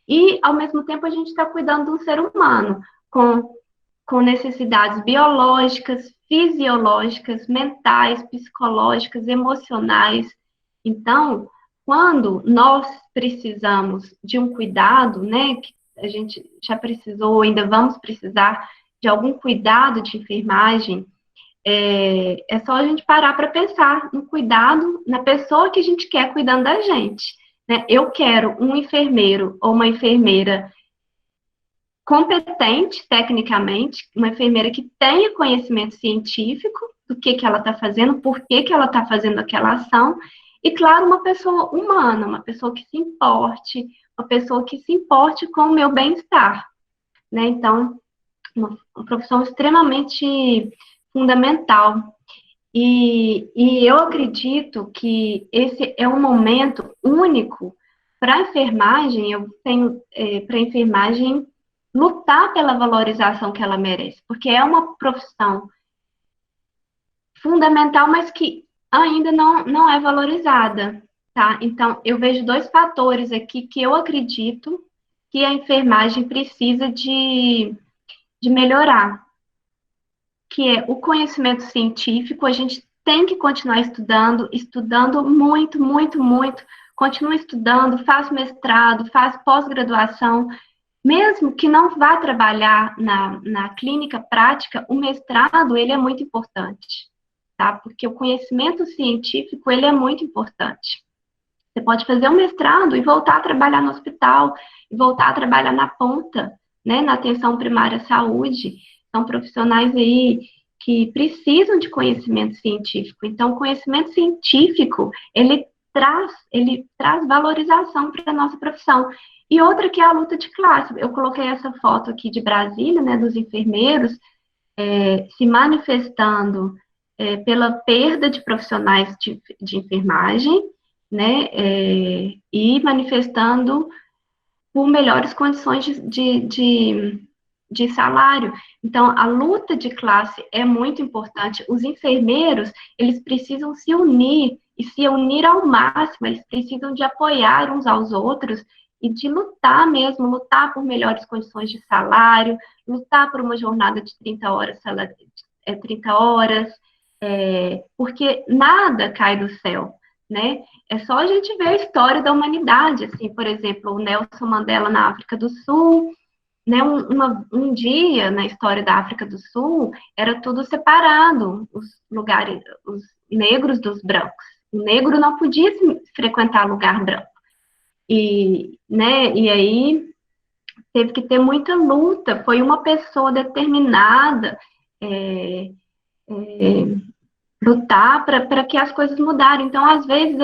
e, ao mesmo tempo, a gente está cuidando de um ser humano, com necessidades biológicas, fisiológicas, mentais, psicológicas, emocionais. Então, quando nós precisamos de um cuidado, né, que a gente já precisou, ainda vamos precisar de algum cuidado de enfermagem, é só a gente parar para pensar no cuidado, na pessoa que a gente quer cuidando da gente, né? Eu quero um enfermeiro ou uma enfermeira competente tecnicamente, uma enfermeira que tenha conhecimento científico do que ela está fazendo, por que ela está fazendo aquela ação, e, claro, uma pessoa humana, uma pessoa que se importe, com o meu bem-estar, né? Então, uma profissão extremamente fundamental. E eu acredito que esse é um momento único para a enfermagem. Eu tenho para a enfermagem lutar pela valorização que ela merece, porque é uma profissão fundamental, mas que ainda não é valorizada, tá? Então, eu vejo dois fatores aqui que eu acredito que a enfermagem precisa de melhorar, que é o conhecimento científico. A gente tem que continuar estudando muito, muito, muito, continua estudando, faz mestrado, faz pós-graduação, mesmo que não vá trabalhar na clínica prática, o mestrado, ele é muito importante, tá? Porque o conhecimento científico, ele é muito importante. Você pode fazer um mestrado e voltar a trabalhar no hospital, e voltar a trabalhar na ponta, né, na atenção primária à saúde. São profissionais aí que precisam de conhecimento científico. Então, o conhecimento científico, ele traz valorização para a nossa profissão. E outra que é a luta de classe. Eu coloquei essa foto aqui de Brasília, né, dos enfermeiros se manifestando pela perda de profissionais de enfermagem, né, e manifestando por melhores condições de salário. Então, a luta de classe é muito importante. Os enfermeiros, eles precisam se unir, e se unir ao máximo, eles precisam de apoiar uns aos outros, e de lutar mesmo, lutar por melhores condições de salário, lutar por uma jornada de 30 horas, porque nada cai do céu, né? É só a gente ver a história da humanidade, assim, por exemplo, o Nelson Mandela na África do Sul, né? Um dia na história da África do Sul era tudo separado, os lugares, os negros dos brancos. O negro não podia frequentar lugar branco. E aí teve que ter muita luta, foi uma pessoa determinada lutar para que as coisas mudarem. Então, às vezes,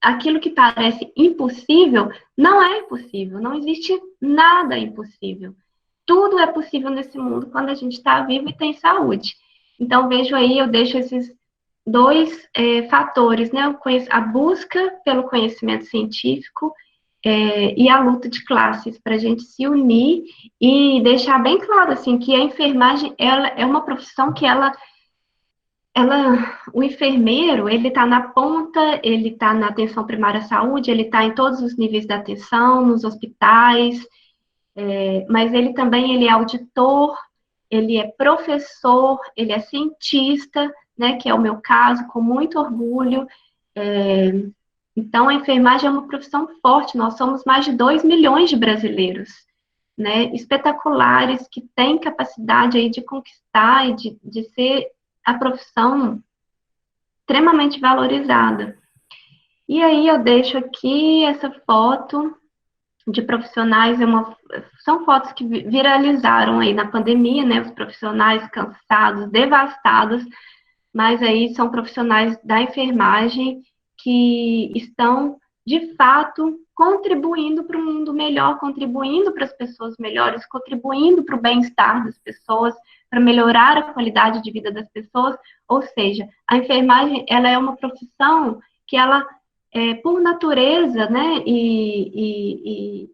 aquilo que parece impossível, não é impossível, não existe nada impossível. Tudo é possível nesse mundo quando a gente está vivo e tem saúde. Então, eu deixo esses dois fatores, né? A busca pelo conhecimento científico e a luta de classes, para a gente se unir e deixar bem claro, assim, que a enfermagem, ela é uma profissão que o enfermeiro, ele está na ponta, ele está na atenção primária à saúde, ele está em todos os níveis da atenção, nos hospitais, mas ele é auditor, ele é professor, ele é cientista, né, que é o meu caso, com muito orgulho. Então, a enfermagem é uma profissão forte, nós somos mais de 2 milhões de brasileiros, né, espetaculares, que têm capacidade aí de conquistar e de ser a profissão extremamente valorizada. E aí eu deixo aqui essa foto de profissionais, são fotos que viralizaram aí na pandemia, né, os profissionais cansados, devastados, mas aí são profissionais da enfermagem que estão, de fato, contribuindo para um mundo melhor, contribuindo para as pessoas melhores, contribuindo para o bem-estar das pessoas, para melhorar a qualidade de vida das pessoas, ou seja, a enfermagem, ela é uma profissão que ela, por natureza, né, e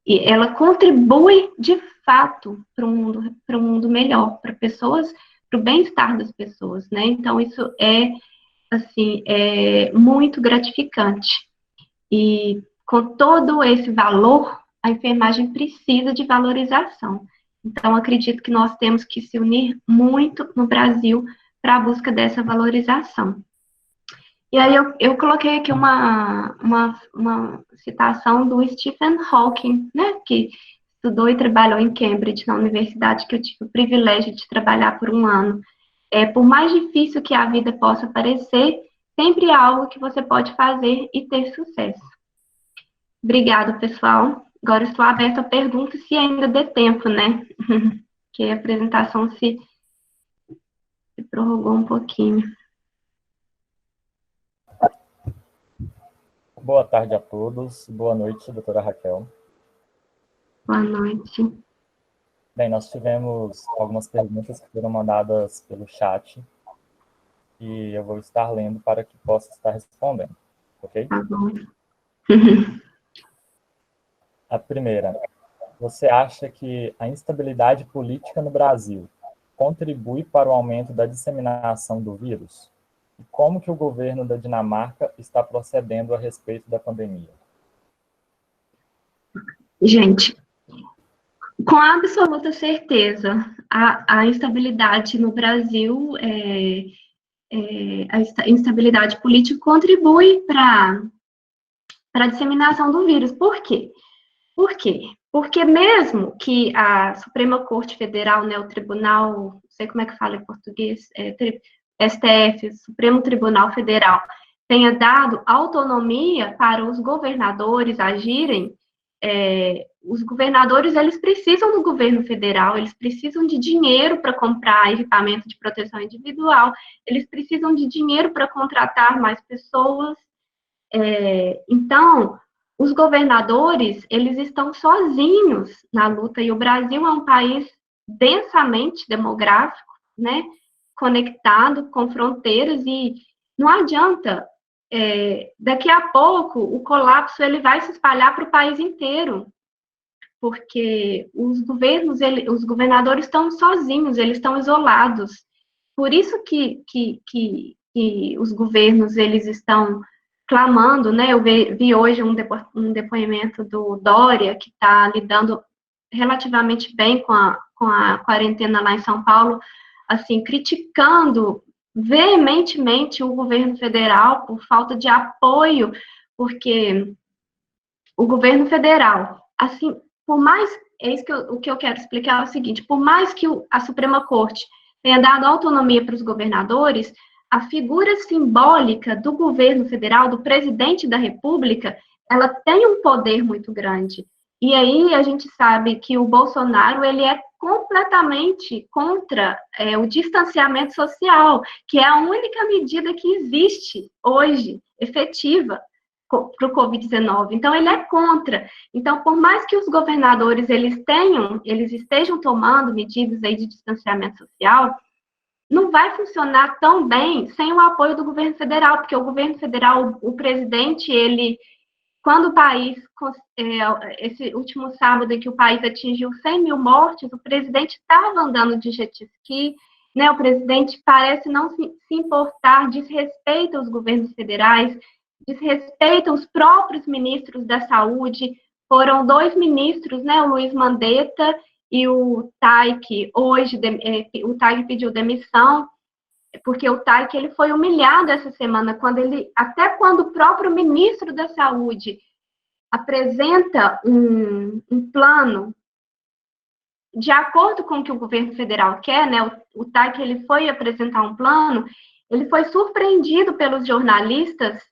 ela contribui, de fato, para um mundo melhor, para pessoas, para o bem-estar das pessoas, né, então isso assim, muito gratificante. E com todo esse valor, a enfermagem precisa de valorização. Então, acredito que nós temos que se unir muito no Brasil para a busca dessa valorização. E aí eu coloquei aqui uma citação do Stephen Hawking, né, que estudou e trabalhou em Cambridge, na universidade que eu tive o privilégio de trabalhar por um ano. Por mais difícil que a vida possa parecer, sempre há algo que você pode fazer e ter sucesso. Obrigada, pessoal. Agora estou aberta a perguntas, se ainda der tempo, né? Que a apresentação se prorrogou um pouquinho. Boa tarde a todos. Boa noite, doutora Raquel. Boa noite. Bem, nós tivemos algumas perguntas que foram mandadas pelo chat e eu vou estar lendo para que possa estar respondendo, ok? Tá bom. A primeira, você acha que a instabilidade política no Brasil contribui para o aumento da disseminação do vírus? E como que o governo da Dinamarca está procedendo a respeito da pandemia? Gente, com absoluta certeza, a instabilidade no Brasil, a instabilidade política contribui para a disseminação do vírus. Por quê? Por quê? Porque mesmo que a Suprema Corte Federal, né, o Tribunal, não sei como é que fala em português, STF, Supremo Tribunal Federal, tenha dado autonomia para os governadores agirem, os governadores, eles precisam do governo federal, eles precisam de dinheiro para comprar equipamento de proteção individual, eles precisam de dinheiro para contratar mais pessoas. Então, os governadores, eles estão sozinhos na luta, e o Brasil é um país densamente demográfico, né, conectado, com fronteiras, e não adianta, daqui a pouco, o colapso ele vai se espalhar para o país inteiro, porque os governadores estão sozinhos, eles estão isolados. Por isso que os governos, eles estão clamando, né? Eu vi hoje um depoimento do Dória, que está lidando relativamente bem com a quarentena lá em São Paulo, assim, criticando veementemente o governo federal por falta de apoio, porque o governo federal, assim, por mais, o que eu quero explicar é o seguinte, por mais que a Suprema Corte tenha dado autonomia para os governadores, a figura simbólica do governo federal, do presidente da República, ela tem um poder muito grande. E aí a gente sabe que o Bolsonaro, ele é completamente contra o distanciamento social, que é a única medida que existe hoje, efetiva, para o Covid-19. Então, ele é contra. Então, por mais que os governadores, eles estejam tomando medidas aí de distanciamento social, não vai funcionar tão bem sem o apoio do governo federal, porque o governo federal, o presidente, ele, quando o país, esse último sábado em que o país atingiu 100 mil mortes, o presidente estava andando de jet ski, né, o presidente parece não se importar, desrespeita os governos federais, desrespeita os próprios ministros da saúde. Foram 2 ministros, né, o Luiz Mandetta e o Taik, hoje, o Taik pediu demissão, porque o Taik, ele foi humilhado essa semana, até quando o próprio ministro da Saúde apresenta um plano de acordo com o que o governo federal quer, né, o Taik, ele foi apresentar um plano, ele foi surpreendido pelos jornalistas,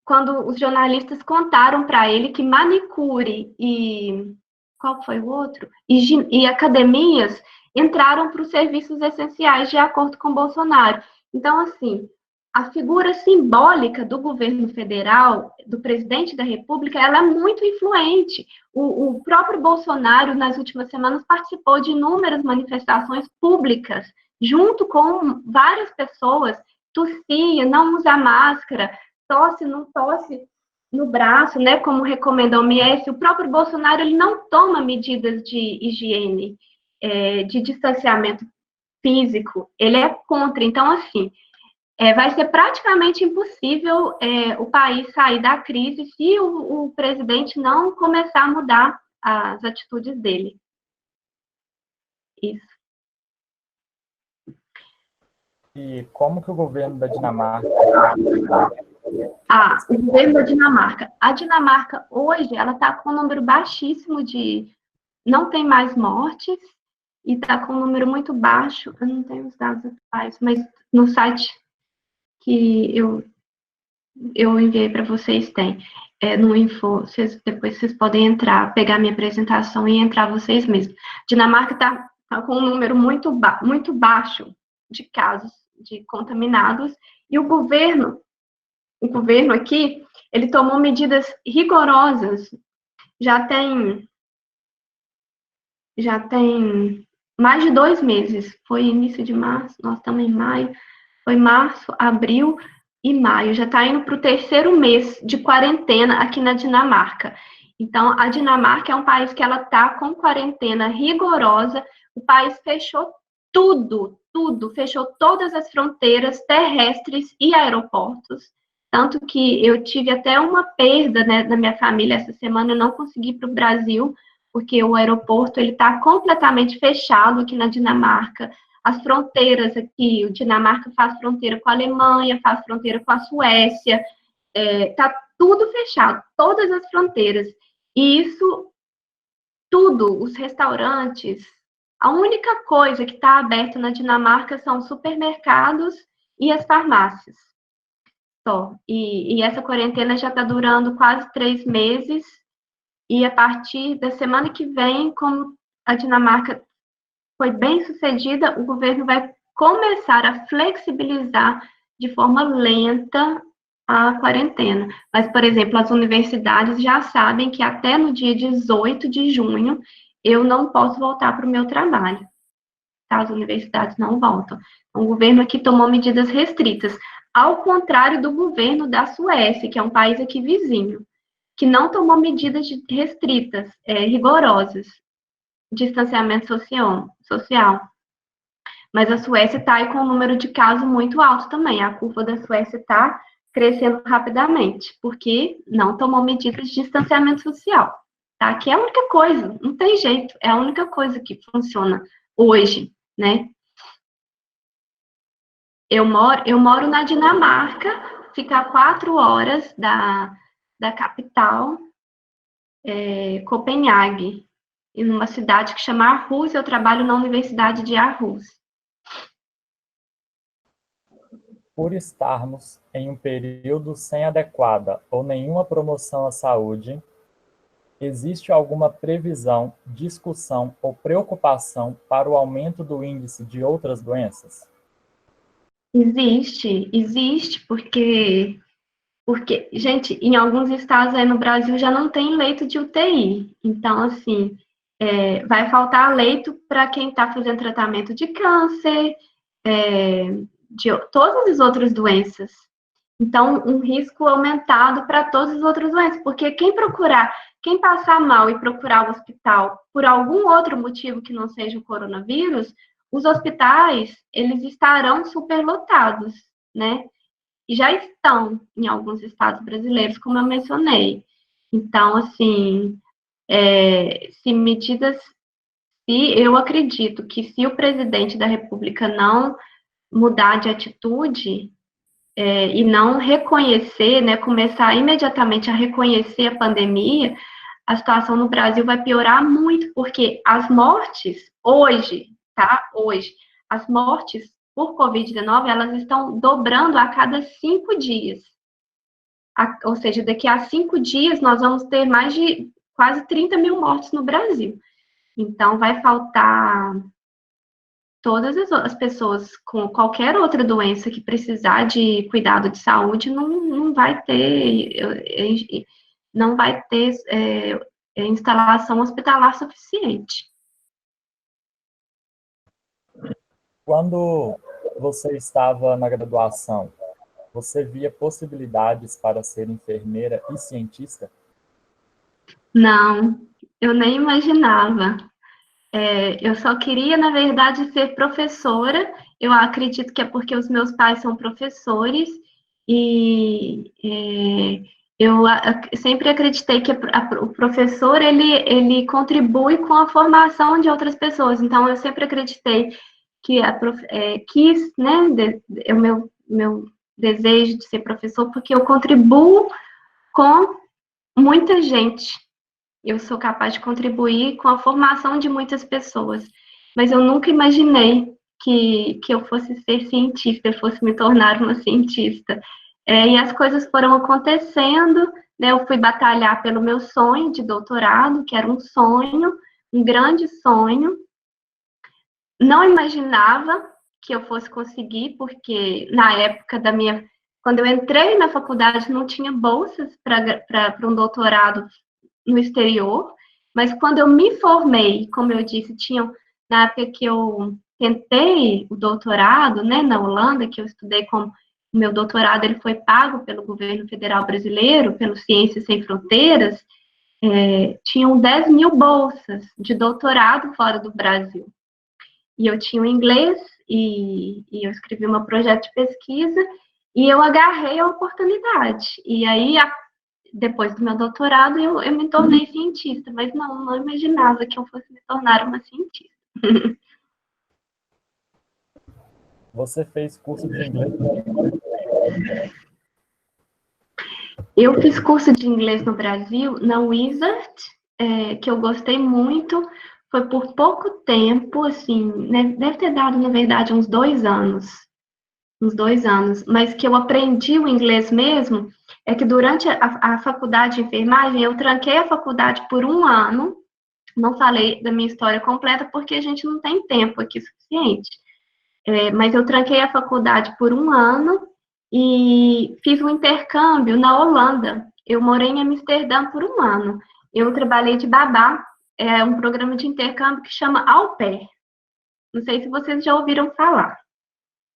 quando os jornalistas contaram para ele que manicure e qual foi o outro? E academias entraram para os serviços essenciais de acordo com Bolsonaro. Então, assim, a figura simbólica do governo federal, do presidente da República, ela é muito influente. O próprio Bolsonaro, nas últimas semanas, participou de inúmeras manifestações públicas, junto com várias pessoas, tossia, não usa máscara, tosse, não tosse no braço, né, como recomenda a OMS. O próprio Bolsonaro, ele não toma medidas de higiene, de distanciamento físico, ele é contra. Então, assim, vai ser praticamente impossível o país sair da crise se o presidente não começar a mudar as atitudes dele. Isso. E como que o governo da Dinamarca... O governo da Dinamarca. A Dinamarca, hoje, ela está com um número baixíssimo de... Não tem mais mortes, e está com um número muito baixo. Eu não tenho os dados atuais, mas no site que eu enviei para vocês tem. No Info, depois vocês podem entrar, pegar minha apresentação e entrar vocês mesmos. Dinamarca está com um número muito baixo de casos de contaminados, e o governo aqui, ele tomou medidas rigorosas, já tem mais de 2 meses, foi início de março, nós estamos em maio, foi março, abril e maio, já está indo para o 3º mês de quarentena aqui na Dinamarca. Então, a Dinamarca é um país que ela está com quarentena rigorosa, o país fechou tudo, fechou todas as fronteiras terrestres e aeroportos, tanto que eu tive até uma perda, né, da minha família essa semana, eu não consegui ir para o Brasil, porque o aeroporto está completamente fechado aqui na Dinamarca. As fronteiras aqui, o Dinamarca faz fronteira com a Alemanha, faz fronteira com a Suécia, está tudo fechado, todas as fronteiras. E isso, tudo, os restaurantes, a única coisa que está aberta na Dinamarca são os supermercados e as farmácias. Só. E essa quarentena já está durando quase 3 meses, e a partir da semana que vem, como a Dinamarca foi bem sucedida, o governo vai começar a flexibilizar de forma lenta a quarentena. Mas, por exemplo, as universidades já sabem que até no dia 18 de junho eu não posso voltar para o meu trabalho. Tá? As universidades não voltam. Então, o governo aqui tomou medidas restritas, ao contrário do governo da Suécia, que é um país aqui vizinho, que não tomou medidas restritas, rigorosas, distanciamento social. Mas a Suécia está aí com um número de casos muito alto também. A curva da Suécia está crescendo rapidamente, porque não tomou medidas de distanciamento social. Tá? Que é a única coisa, não tem jeito, é a única coisa que funciona hoje, né? Eu moro na Dinamarca, fica a 4 horas da capital, Copenhague, e numa cidade que chama Aarhus, eu trabalho na Universidade de Aarhus. Por estarmos em um período sem adequada ou nenhuma promoção à saúde, existe alguma previsão, discussão ou preocupação para o aumento do índice de outras doenças? Existe, porque, gente, em alguns estados aí no Brasil já não tem leito de UTI. Então, assim, vai faltar leito para quem está fazendo tratamento de câncer, de todas as outras doenças. Então, um risco aumentado para todas as outras doenças, porque quem passar mal e procurar o hospital por algum outro motivo que não seja o coronavírus, os hospitais, eles estarão superlotados, né? E já estão em alguns estados brasileiros, como eu mencionei. Então, assim, eu acredito que se o presidente da República não mudar de atitude e não reconhecer, né, começar imediatamente a reconhecer a pandemia, a situação no Brasil vai piorar muito, porque as mortes hoje, as mortes por Covid-19, elas estão dobrando a cada 5 dias. ou seja, daqui a 5 dias nós vamos ter mais de quase 30 mil mortes no Brasil. Então, vai faltar todas as pessoas com qualquer outra doença que precisar de cuidado de saúde, não vai ter, instalação hospitalar suficiente. Quando você estava na graduação, você via possibilidades para ser enfermeira e cientista? Não, eu nem imaginava. Eu só queria, na verdade, ser professora. Eu acredito que é porque os meus pais são professores e eu sempre acreditei que o professor, ele contribui com a formação de outras pessoas. Então, eu sempre acreditei que quis, né, o meu desejo de ser professor, porque eu contribuo com muita gente. Eu sou capaz de contribuir com a formação de muitas pessoas, mas eu nunca imaginei que eu fosse ser cientista, eu fosse me tornar uma cientista. E as coisas foram acontecendo, né? Eu fui batalhar pelo meu sonho de doutorado, que era um sonho, um grande sonho. Não imaginava que eu fosse conseguir, porque na época quando eu entrei na faculdade, não tinha bolsas para um doutorado no exterior, mas quando eu me formei, como eu disse, na época que eu tentei o doutorado, né, na Holanda, que eu estudei como o meu doutorado, ele foi pago pelo governo federal brasileiro, pelo Ciências Sem Fronteiras, tinham 10 mil bolsas de doutorado fora do Brasil. E eu tinha o inglês, e eu escrevi um projeto de pesquisa, e eu agarrei a oportunidade. E aí, depois do meu doutorado, eu me tornei cientista, mas não imaginava que eu fosse me tornar uma cientista. Você fez curso de inglês? Eu fiz curso de inglês no Brasil, na Wizard, que eu gostei muito. Foi por pouco tempo, assim, né, deve ter dado, na verdade, uns 2 anos, mas que eu aprendi o inglês mesmo, é que durante a faculdade de enfermagem, eu tranquei a faculdade por 1 ano, não falei da minha história completa, porque a gente não tem tempo aqui suficiente, mas eu tranquei a faculdade por 1 ano, e fiz um intercâmbio na Holanda. Eu morei em Amsterdã por 1 ano, eu trabalhei de babá, um programa de intercâmbio que chama Au Pair, não sei se vocês já ouviram falar.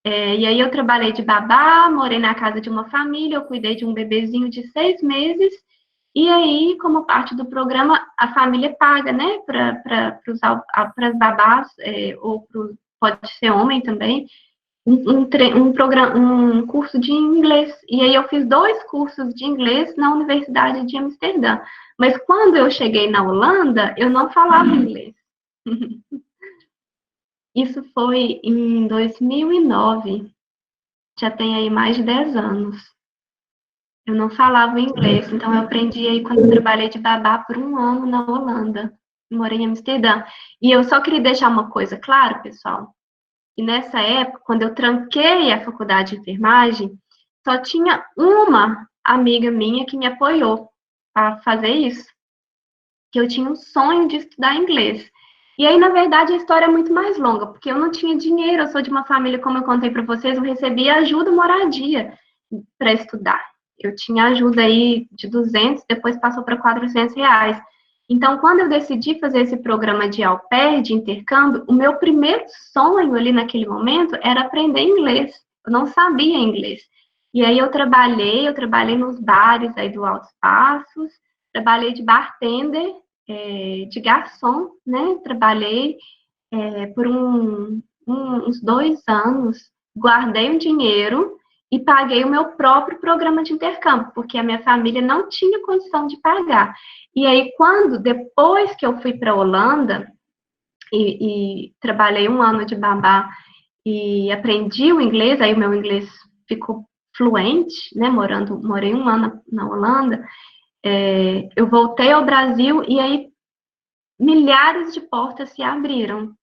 E aí eu trabalhei de babá, morei na casa de uma família, eu cuidei de um bebezinho de 6 meses, e aí, como parte do programa, a família paga, né, para as babás, pode ser homem também, um curso de inglês. E aí eu fiz 2 cursos de inglês na Universidade de Amsterdã. Mas quando eu cheguei na Holanda, eu não falava inglês. Isso foi em 2009, já tem aí mais de 10 anos. Eu não falava inglês, então eu aprendi aí quando eu trabalhei de babá por 1 ano na Holanda, morei em Amsterdã. E eu só queria deixar uma coisa clara, pessoal, que nessa época, quando eu tranquei a faculdade de enfermagem, só tinha uma amiga minha que me apoiou a fazer isso, que eu tinha um sonho de estudar inglês. E aí, na verdade, a história é muito mais longa, porque eu não tinha dinheiro, eu sou de uma família, como eu contei para vocês, eu recebia ajuda moradia para estudar. Eu tinha ajuda aí de 200, depois passou para 400 reais. Então, quando eu decidi fazer esse programa de au pair, de intercâmbio, o meu primeiro sonho ali naquele momento era aprender inglês. Eu não sabia inglês. E aí eu trabalhei nos bares aí do Altos Passos, trabalhei de bartender, de garçom, né? Trabalhei por uns 2 anos, guardei um dinheiro e paguei o meu próprio programa de intercâmbio, porque a minha família não tinha condição de pagar. E aí, depois que eu fui para a Holanda e trabalhei 1 ano de babá e aprendi o inglês, aí o meu inglês ficou fluente, né? Morei 1 ano na Holanda. Eu voltei ao Brasil e aí milhares de portas se abriram.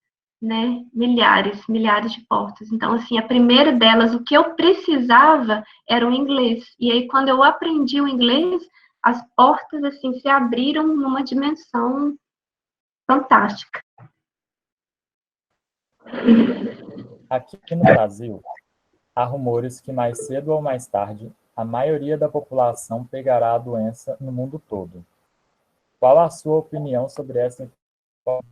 né, milhares de portas. Então, assim, a primeira delas, o que eu precisava era o inglês. E aí, quando eu aprendi o inglês, as portas, assim, se abriram numa dimensão fantástica. Aqui no Brasil, há rumores que mais cedo ou mais tarde, a maioria da população pegará a doença no mundo todo. Qual a sua opinião sobre essa informação?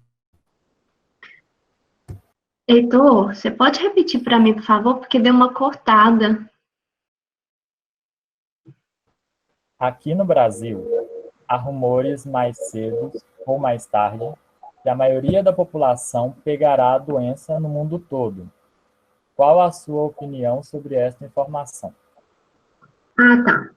Heitor, você pode repetir para mim, por favor, porque deu uma cortada. Aqui no Brasil, há rumores mais cedo ou mais tarde que a maioria da população pegará a doença no mundo todo. Qual a sua opinião sobre esta informação? Ah, tá.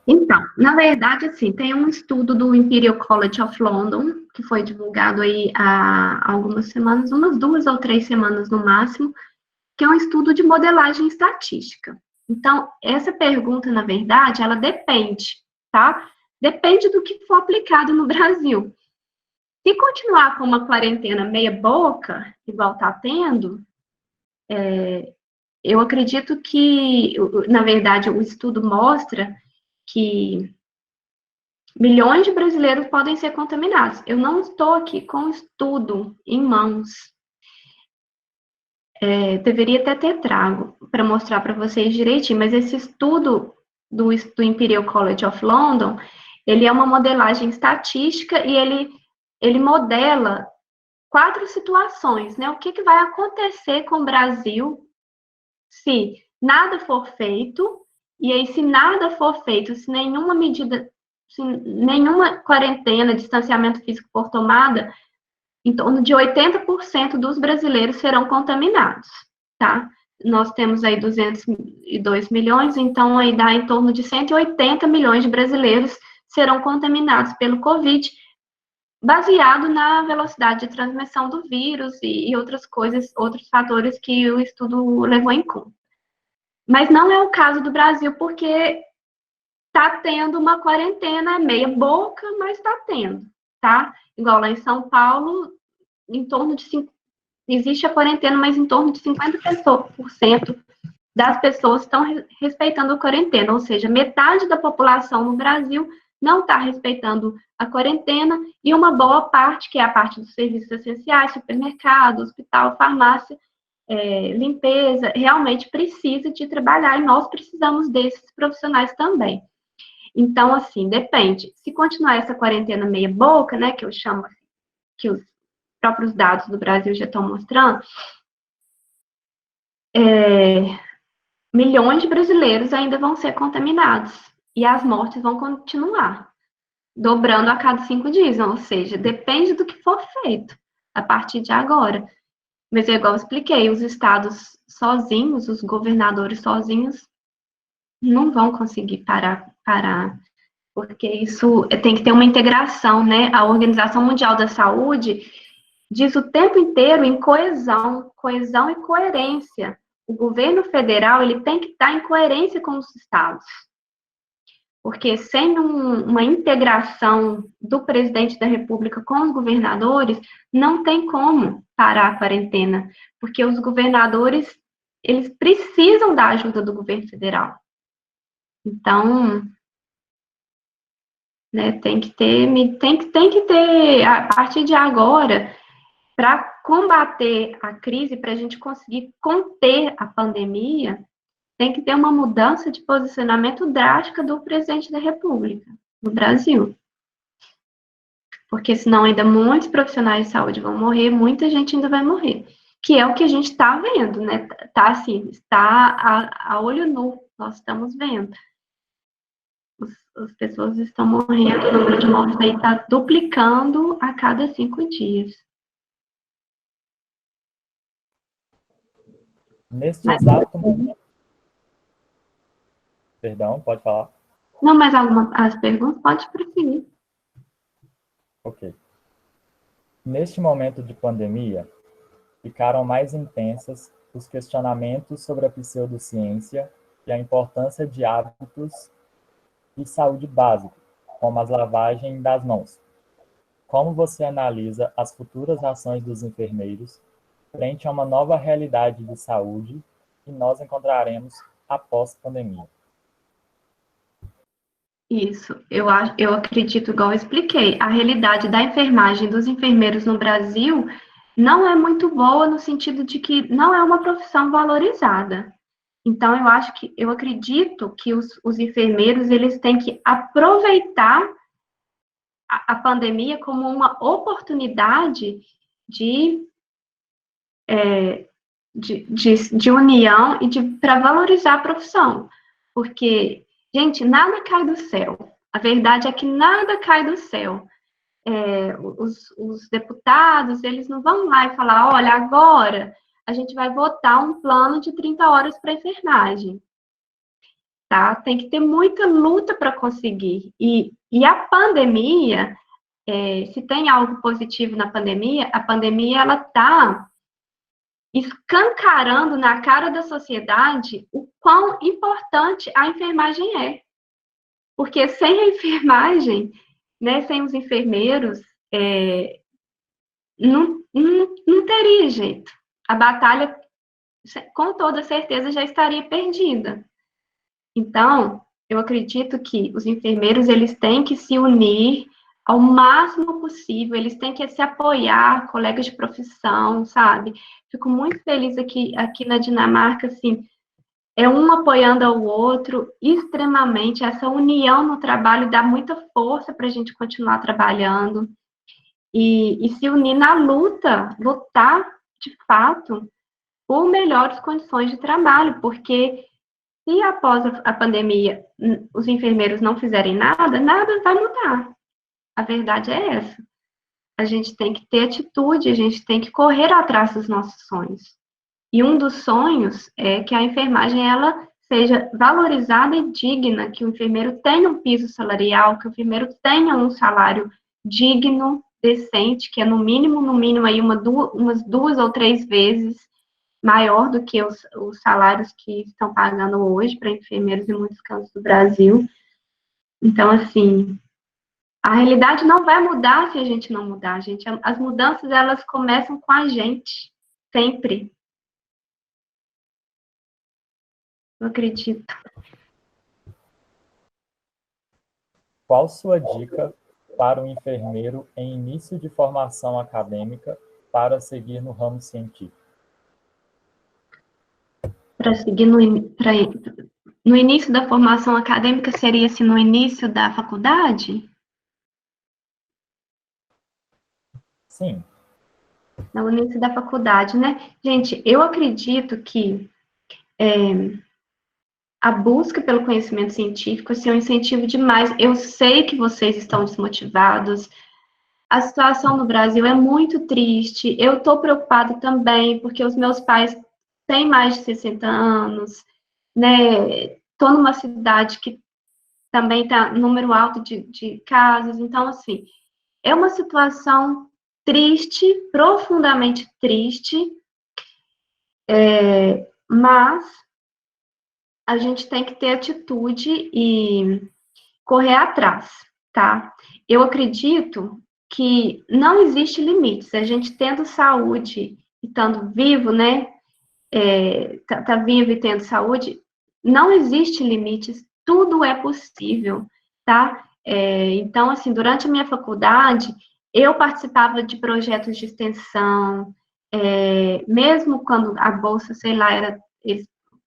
Então, na verdade, assim, tem um estudo do Imperial College of London, que foi divulgado aí há algumas semanas, umas 2 ou 3 semanas no máximo, que é um estudo de modelagem estatística. Então, essa pergunta, na verdade, ela depende, tá? Depende do que for aplicado no Brasil. Se continuar com uma quarentena meia boca, igual está tendo, eu acredito que, na verdade, o estudo mostra que milhões de brasileiros podem ser contaminados. Eu não estou aqui com o estudo em mãos. Deveria até ter trago para mostrar para vocês direitinho, mas esse estudo do Imperial College of London, ele é uma modelagem estatística e ele modela 4 situações, né? O que vai acontecer com o Brasil se nada for feito, e aí se nada for feito, se nenhuma medida, se nenhuma quarentena, distanciamento físico for tomada, em torno de 80% dos brasileiros serão contaminados, tá? Nós temos aí 202 milhões, então aí dá em torno de 180 milhões de brasileiros serão contaminados pelo Covid, baseado na velocidade de transmissão do vírus e outras coisas, outros fatores que o estudo levou em conta. Mas não é o caso do Brasil, porque está tendo uma quarentena meia boca, mas está tendo, tá? Igual lá em São Paulo, em torno de existe a quarentena, mas em torno de 50% das pessoas estão respeitando a quarentena, ou seja, metade da população no Brasil não está respeitando a quarentena e uma boa parte, que é a parte dos serviços essenciais, supermercado, hospital, farmácia, limpeza, realmente precisa de trabalhar e nós precisamos desses profissionais também. Então, assim, depende. Se continuar essa quarentena meia boca, né, que eu chamo assim, que os próprios dados do Brasil já estão mostrando, milhões de brasileiros ainda vão ser contaminados e as mortes vão continuar, dobrando a cada 5 dias, ou seja, depende do que for feito a partir de agora. Mas, igual eu expliquei, os estados sozinhos, os governadores sozinhos, não vão conseguir parar, porque isso tem que ter uma integração, né? A Organização Mundial da Saúde diz o tempo inteiro em coesão e coerência. O governo federal, ele tem que estar em coerência com os estados. Porque sem uma integração do presidente da República com os governadores, não tem como parar a quarentena, porque os governadores, eles precisam da ajuda do governo federal. Então, né, tem que ter, a partir de agora, para combater a crise, para a gente conseguir conter a pandemia, tem que ter uma mudança de posicionamento drástica do presidente da República no Brasil. Porque senão ainda muitos profissionais de saúde vão morrer, muita gente ainda vai morrer. Que é o que a gente está vendo, né? Tá assim, está a olho nu, nós estamos vendo. As pessoas estão morrendo, o número de mortes aí está duplicando a cada 5 dias. Neste exato momento... Perdão, pode falar? Não, mais as perguntas? Pode prosseguir. Ok. Neste momento de pandemia, ficaram mais intensas os questionamentos sobre a pseudociência e a importância de hábitos de saúde básicos, como as lavagens das mãos. como você analisa as futuras ações dos enfermeiros frente a uma nova realidade de saúde que nós encontraremos após a pandemia? Isso, eu acredito, igual eu expliquei, a realidade da enfermagem dos enfermeiros no Brasil não é muito boa no sentido de que não é uma profissão valorizada. Então, eu acredito que os enfermeiros, eles têm que aproveitar a pandemia como uma oportunidade de, de união e para valorizar a profissão. Porque, gente, nada cai do céu. A verdade é que nada cai do céu. Os deputados, eles não vão lá e falar, olha, agora a gente vai votar um plano de 30 horas para enfermagem. Tá? Tem que ter muita luta para conseguir. E a pandemia, se tem algo positivo na pandemia, a pandemia, ela está escancarando na cara da sociedade o quão importante a enfermagem é. Porque sem a enfermagem, né, sem os enfermeiros, não teria jeito. A batalha, com toda certeza, já estaria perdida. Então, eu acredito que os enfermeiros, eles têm que se unir ao máximo possível, eles têm que se apoiar, colegas de profissão, sabe? Fico muito feliz aqui na Dinamarca, assim, um apoiando ao outro, extremamente, essa união no trabalho dá muita força para a gente continuar trabalhando, e se unir na lutar, de fato, por melhores condições de trabalho, porque se após a pandemia os enfermeiros não fizerem nada, nada vai mudar. A verdade é essa. A gente tem que ter atitude, a gente tem que correr atrás dos nossos sonhos. E um dos sonhos é que a enfermagem ela seja valorizada e digna, que o enfermeiro tenha um piso salarial, que o enfermeiro tenha um salário digno, decente, que é no mínimo aí umas 2 ou 3 vezes maior do que os salários que estão pagando hoje para enfermeiros em muitos cantos do Brasil. Então, assim, a realidade não vai mudar se a gente não mudar, gente. As mudanças, elas começam com a gente, sempre. Eu acredito. Qual sua dica para um enfermeiro em início de formação acadêmica para seguir no ramo científico? Para seguir no início da formação acadêmica, seria assim, no início da faculdade? Sim. No início da faculdade, né? Gente, eu acredito que a busca pelo conhecimento científico assim, é um incentivo demais. Eu sei que vocês estão desmotivados. A situação no Brasil é muito triste. Eu estou preocupada também, porque os meus pais têm mais de 60 anos, né? Estou numa cidade que também está número alto de casos. Então, assim, é uma situação triste, profundamente triste, mas a gente tem que ter atitude e correr atrás, tá? Eu acredito que não existe limites. A gente tendo saúde e estando vivo, né? Tá vivo e tendo saúde, não existe limites. Tudo é possível, tá? Então, assim, durante a minha faculdade, eu participava de projetos de extensão, mesmo quando a bolsa, sei lá,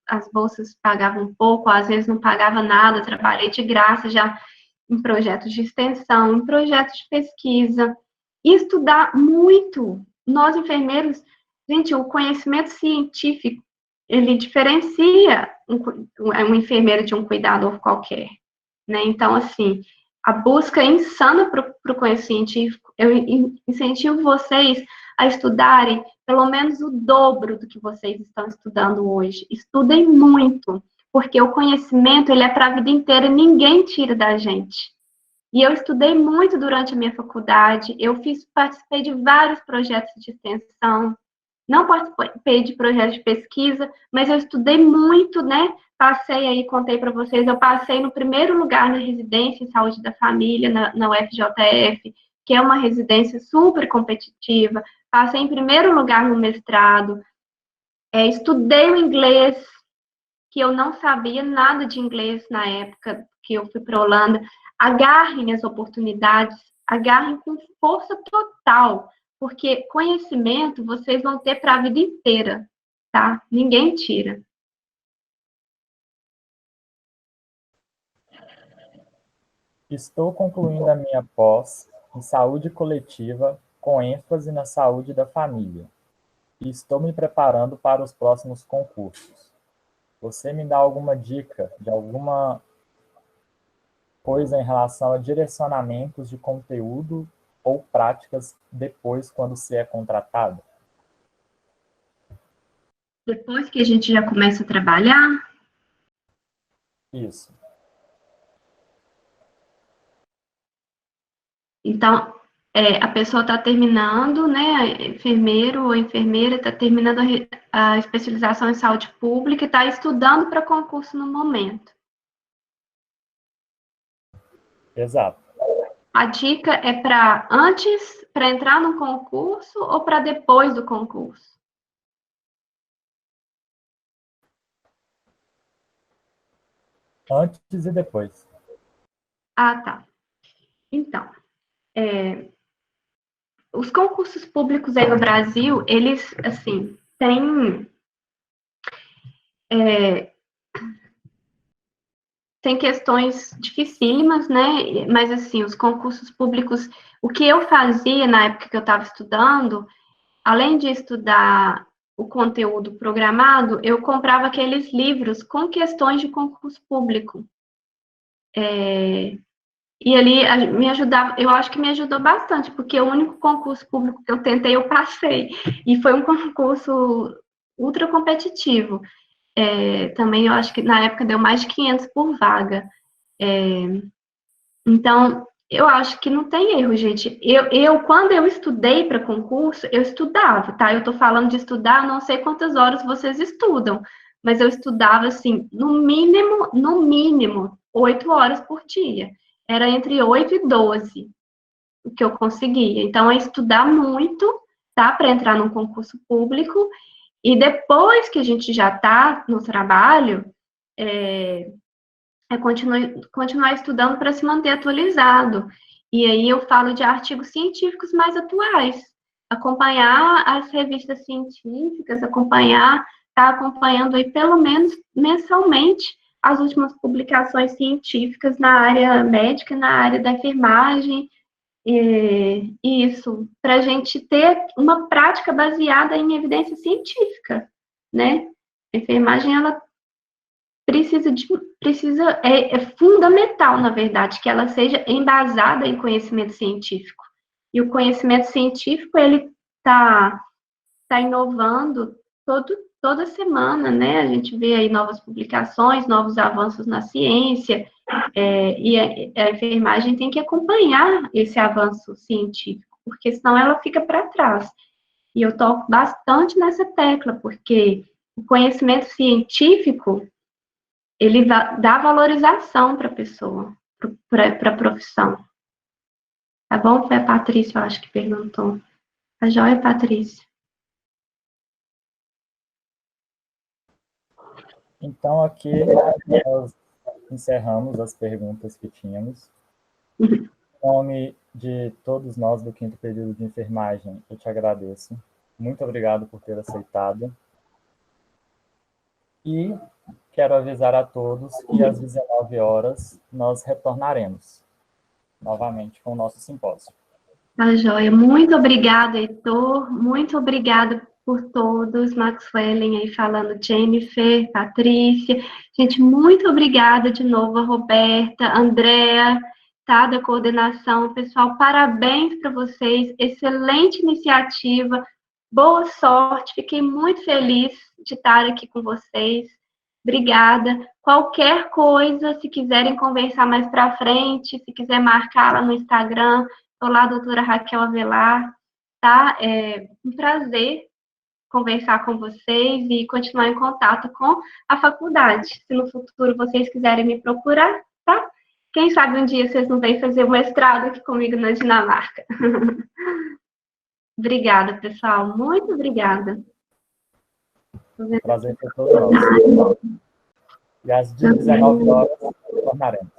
as bolsas pagavam pouco, às vezes não pagava nada, trabalhei de graça já em projetos de extensão, em projetos de pesquisa, e estudar muito. Nós, enfermeiros, gente, o conhecimento científico, ele diferencia um enfermeiro de um cuidador qualquer, né? Então, assim, a busca insana para o conhecimento científico, eu incentivo vocês a estudarem pelo menos o dobro do que vocês estão estudando hoje. Estudem muito, porque o conhecimento, ele é para a vida inteira, ninguém tira da gente. E eu estudei muito durante a minha faculdade, participei de vários projetos de extensão, não participei de projetos de pesquisa, mas eu estudei muito, né? Passei aí, contei para vocês, eu passei no primeiro lugar na residência em saúde da família, na UFJF, que é uma residência super competitiva, passei em primeiro lugar no mestrado, estudei o inglês, que eu não sabia nada de inglês na época que eu fui para a Holanda. Agarrem as oportunidades, agarrem com força total, porque conhecimento vocês vão ter para a vida inteira, tá? Ninguém tira. Estou concluindo a minha pós em saúde coletiva, com ênfase na saúde da família, e estou me preparando para os próximos concursos. Você me dá alguma dica de alguma coisa em relação a direcionamentos de conteúdo ou práticas depois, quando se é contratado? Depois que a gente já começa a trabalhar, Isso. então, a pessoa está terminando, né, enfermeiro ou enfermeira está terminando a especialização em saúde pública e está estudando para concurso no momento. Exato. A dica é para antes, para entrar no concurso ou para depois do concurso? Antes e depois. Ah, tá. Então, os concursos públicos aí no Brasil, eles, assim, tem questões dificílimas, né? Mas, assim, os concursos públicos, o que eu fazia na época que eu estava estudando, além de estudar o conteúdo programado, eu comprava aqueles livros com questões de concurso público. E ali me ajudava, eu acho que me ajudou bastante, porque o único concurso público que eu tentei, eu passei. E foi um concurso ultra competitivo. Também eu acho que na época deu mais de 500 por vaga. Então, eu acho que não tem erro, gente. Quando eu estudei para concurso, eu estudava, tá? Eu estou falando de estudar, não sei quantas horas vocês estudam, mas eu estudava, assim, no mínimo, 8 horas por dia. Era entre 8 e 12 o que eu conseguia. Então, é estudar muito, tá? Para entrar num concurso público. E depois que a gente já está no trabalho, continuar estudando para se manter atualizado. E aí eu falo de artigos científicos mais atuais, acompanhar as revistas científicas, tá acompanhando aí pelo menos mensalmente as últimas publicações científicas na área médica, na área da enfermagem, isso, para a gente ter uma prática baseada em evidência científica, né? A enfermagem, ela é fundamental, na verdade, que ela seja embasada em conhecimento científico. E o conhecimento científico, ele tá inovando toda semana, né? A gente vê aí novas publicações, novos avanços na ciência, e a enfermagem tem que acompanhar esse avanço científico, porque senão ela fica para trás. E eu toco bastante nessa tecla, porque o conhecimento científico, ele dá valorização para a pessoa, para a profissão. Tá bom? Foi a Patrícia, eu acho, que perguntou. A joia, Patrícia. Então, aqui nós encerramos as perguntas que tínhamos. Uhum. Em nome de todos nós do 5º período de enfermagem, eu te agradeço. Muito obrigado por ter aceitado. E quero avisar a todos que às 19 horas nós retornaremos novamente com o nosso simpósio. Tá joia. Muito obrigada, Heitor. Muito obrigada por todos. Maxwellen aí falando, Jennifer, Patrícia. Gente, muito obrigada de novo a Roberta, Andréa, tá, da coordenação. Pessoal, parabéns para vocês. Excelente iniciativa. Boa sorte. Fiquei muito feliz de estar aqui com vocês. Obrigada. Qualquer coisa, se quiserem conversar mais para frente, se quiser marcar lá no Instagram, olá, doutora Raquel Avelar, tá? É um prazer conversar com vocês e continuar em contato com a faculdade. Se no futuro vocês quiserem me procurar, tá? Quem sabe um dia vocês não vêm fazer o mestrado aqui comigo na Dinamarca. Obrigada, pessoal. Muito obrigada. Prazer foi todo nosso. E às 19 horas, tornaremos.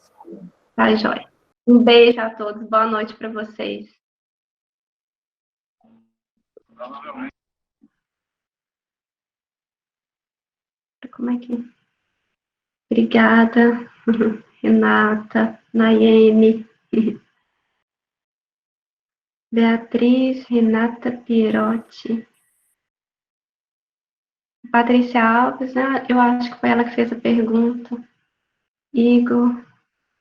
Tá, joia. Um beijo a todos. Boa noite para vocês. Como é que... Obrigada, Renata, Nayene, Beatriz, Renata Pierotti, Patrícia Alves, né? Eu acho que foi ela que fez a pergunta. Igor,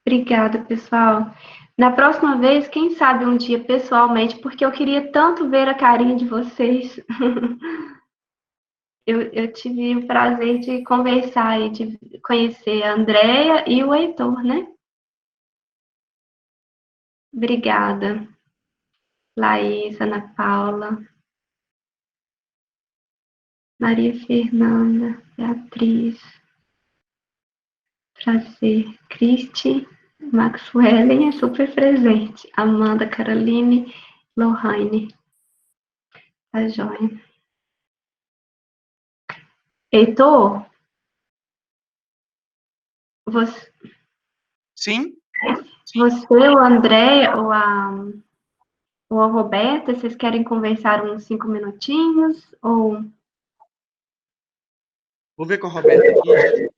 obrigada, pessoal. Na próxima vez, quem sabe um dia pessoalmente, porque eu queria tanto ver a carinha de vocês. Eu tive o prazer de conversar e de conhecer a Andréia e o Heitor, né? Obrigada. Laís, Ana Paula, Maria Fernanda, Beatriz, prazer. Cristi, Maxwellen é super presente. Amanda, Caroline, Lohane. Tá joia. Heitor, você, Sim? o André ou a Roberta, vocês querem conversar uns 5 minutinhos? Ou... Vou ver com a Roberta aqui.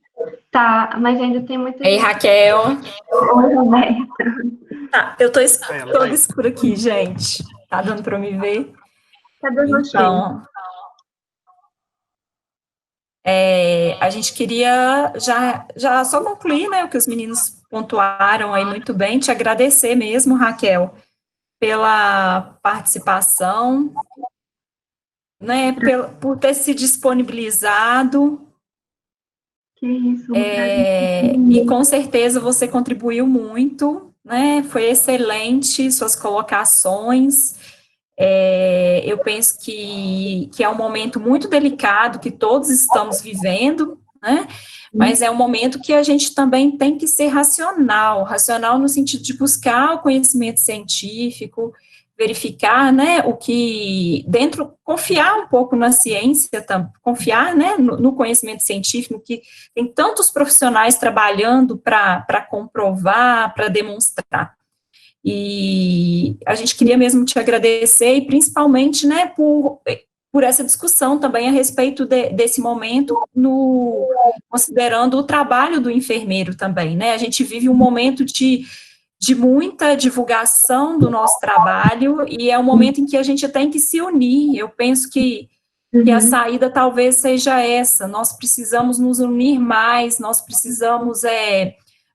Tá, mas ainda tem muita Ei, gente. Raquel. Oi, Roberta. Tá, eu tô Ela tá toda aí. escura aqui, gente. Tá dando para me ver? Cadê você? Então, a gente queria já só concluir, né, o que os meninos pontuaram aí muito bem, te agradecer mesmo, Raquel, pela participação, né, por ter se disponibilizado, Que isso, e com certeza você contribuiu muito, né, foi excelente suas colocações. Eu penso que é um momento muito delicado que todos estamos vivendo, né? Mas é um momento que a gente também tem que ser racional no sentido de buscar o conhecimento científico, verificar, né, o que confiar um pouco na ciência, confiar, né, no conhecimento científico, que tem tantos profissionais trabalhando para comprovar, para demonstrar. E a gente queria mesmo te agradecer, e principalmente, né, por essa discussão também a respeito desse momento, considerando o trabalho do enfermeiro também, né, a gente vive um momento de muita divulgação do nosso trabalho, e é um momento em que a gente tem que se unir. Eu penso que a saída talvez seja essa, nós precisamos nos unir mais, nós precisamos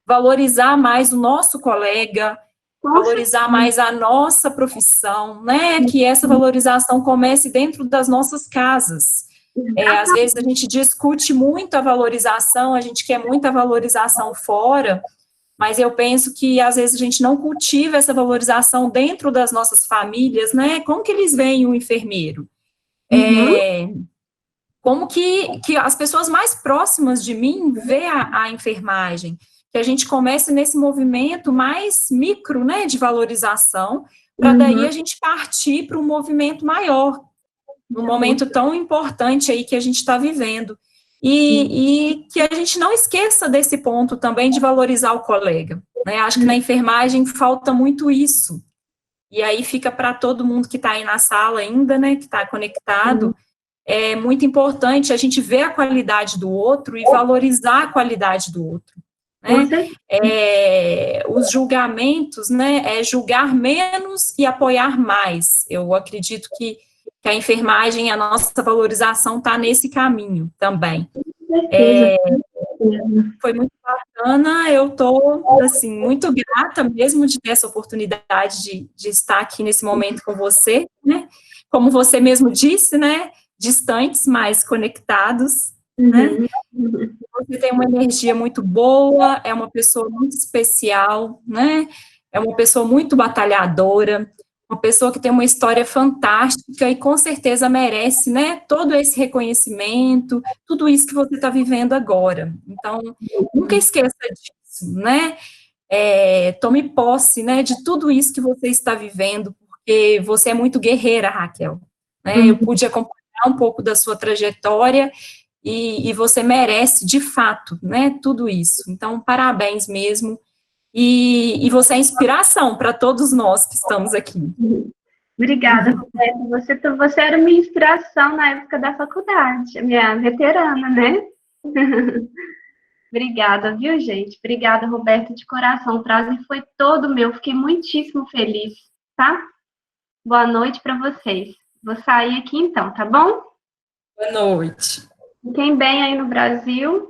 valorizar mais o nosso colega, valorizar mais a nossa profissão, né, que essa valorização comece dentro das nossas casas. Às vezes a gente discute muito a valorização, a gente quer muita valorização fora, mas eu penso que às vezes a gente não cultiva essa valorização dentro das nossas famílias, né, como que eles veem o enfermeiro? Como que as pessoas mais próximas de mim vê a enfermagem? Que a gente comece nesse movimento mais micro, né, de valorização, para daí a gente partir para um movimento maior, num momento tão importante aí que a gente está vivendo. E que a gente não esqueça desse ponto também de valorizar o colega, né? Acho que na enfermagem falta muito isso. E aí fica para todo mundo que está aí na sala ainda, né, que está conectado, é muito importante a gente ver a qualidade do outro e valorizar a qualidade do outro. Né? Os julgamentos, né, julgar menos e apoiar mais. Eu acredito que a enfermagem, a nossa valorização está nesse caminho também. Foi muito bacana, eu estou, assim, muito grata mesmo de ter essa oportunidade de estar aqui nesse momento com você, né? Como você mesmo disse, né, distantes, mas conectados, né? Você tem uma energia muito boa, é uma pessoa muito especial, né? É uma pessoa muito batalhadora, uma pessoa que tem uma história fantástica e com certeza merece, né, todo esse reconhecimento, tudo isso que você está vivendo agora. Então, nunca esqueça disso, né? tome posse, né, de tudo isso que você está vivendo, porque você é muito guerreira, Raquel, né, eu pude acompanhar um pouco da sua trajetória, e você merece, de fato, né, tudo isso. Então, parabéns mesmo, e você é inspiração para todos nós que estamos aqui. Obrigada, Roberta. Você era minha inspiração na época da faculdade, minha veterana, né? Obrigada, viu, gente? Obrigada, Roberta, de coração. O prazer foi todo meu. Fiquei muitíssimo feliz, tá? Boa noite para vocês. Vou sair aqui então, tá bom? Boa noite. Fiquem bem aí no Brasil.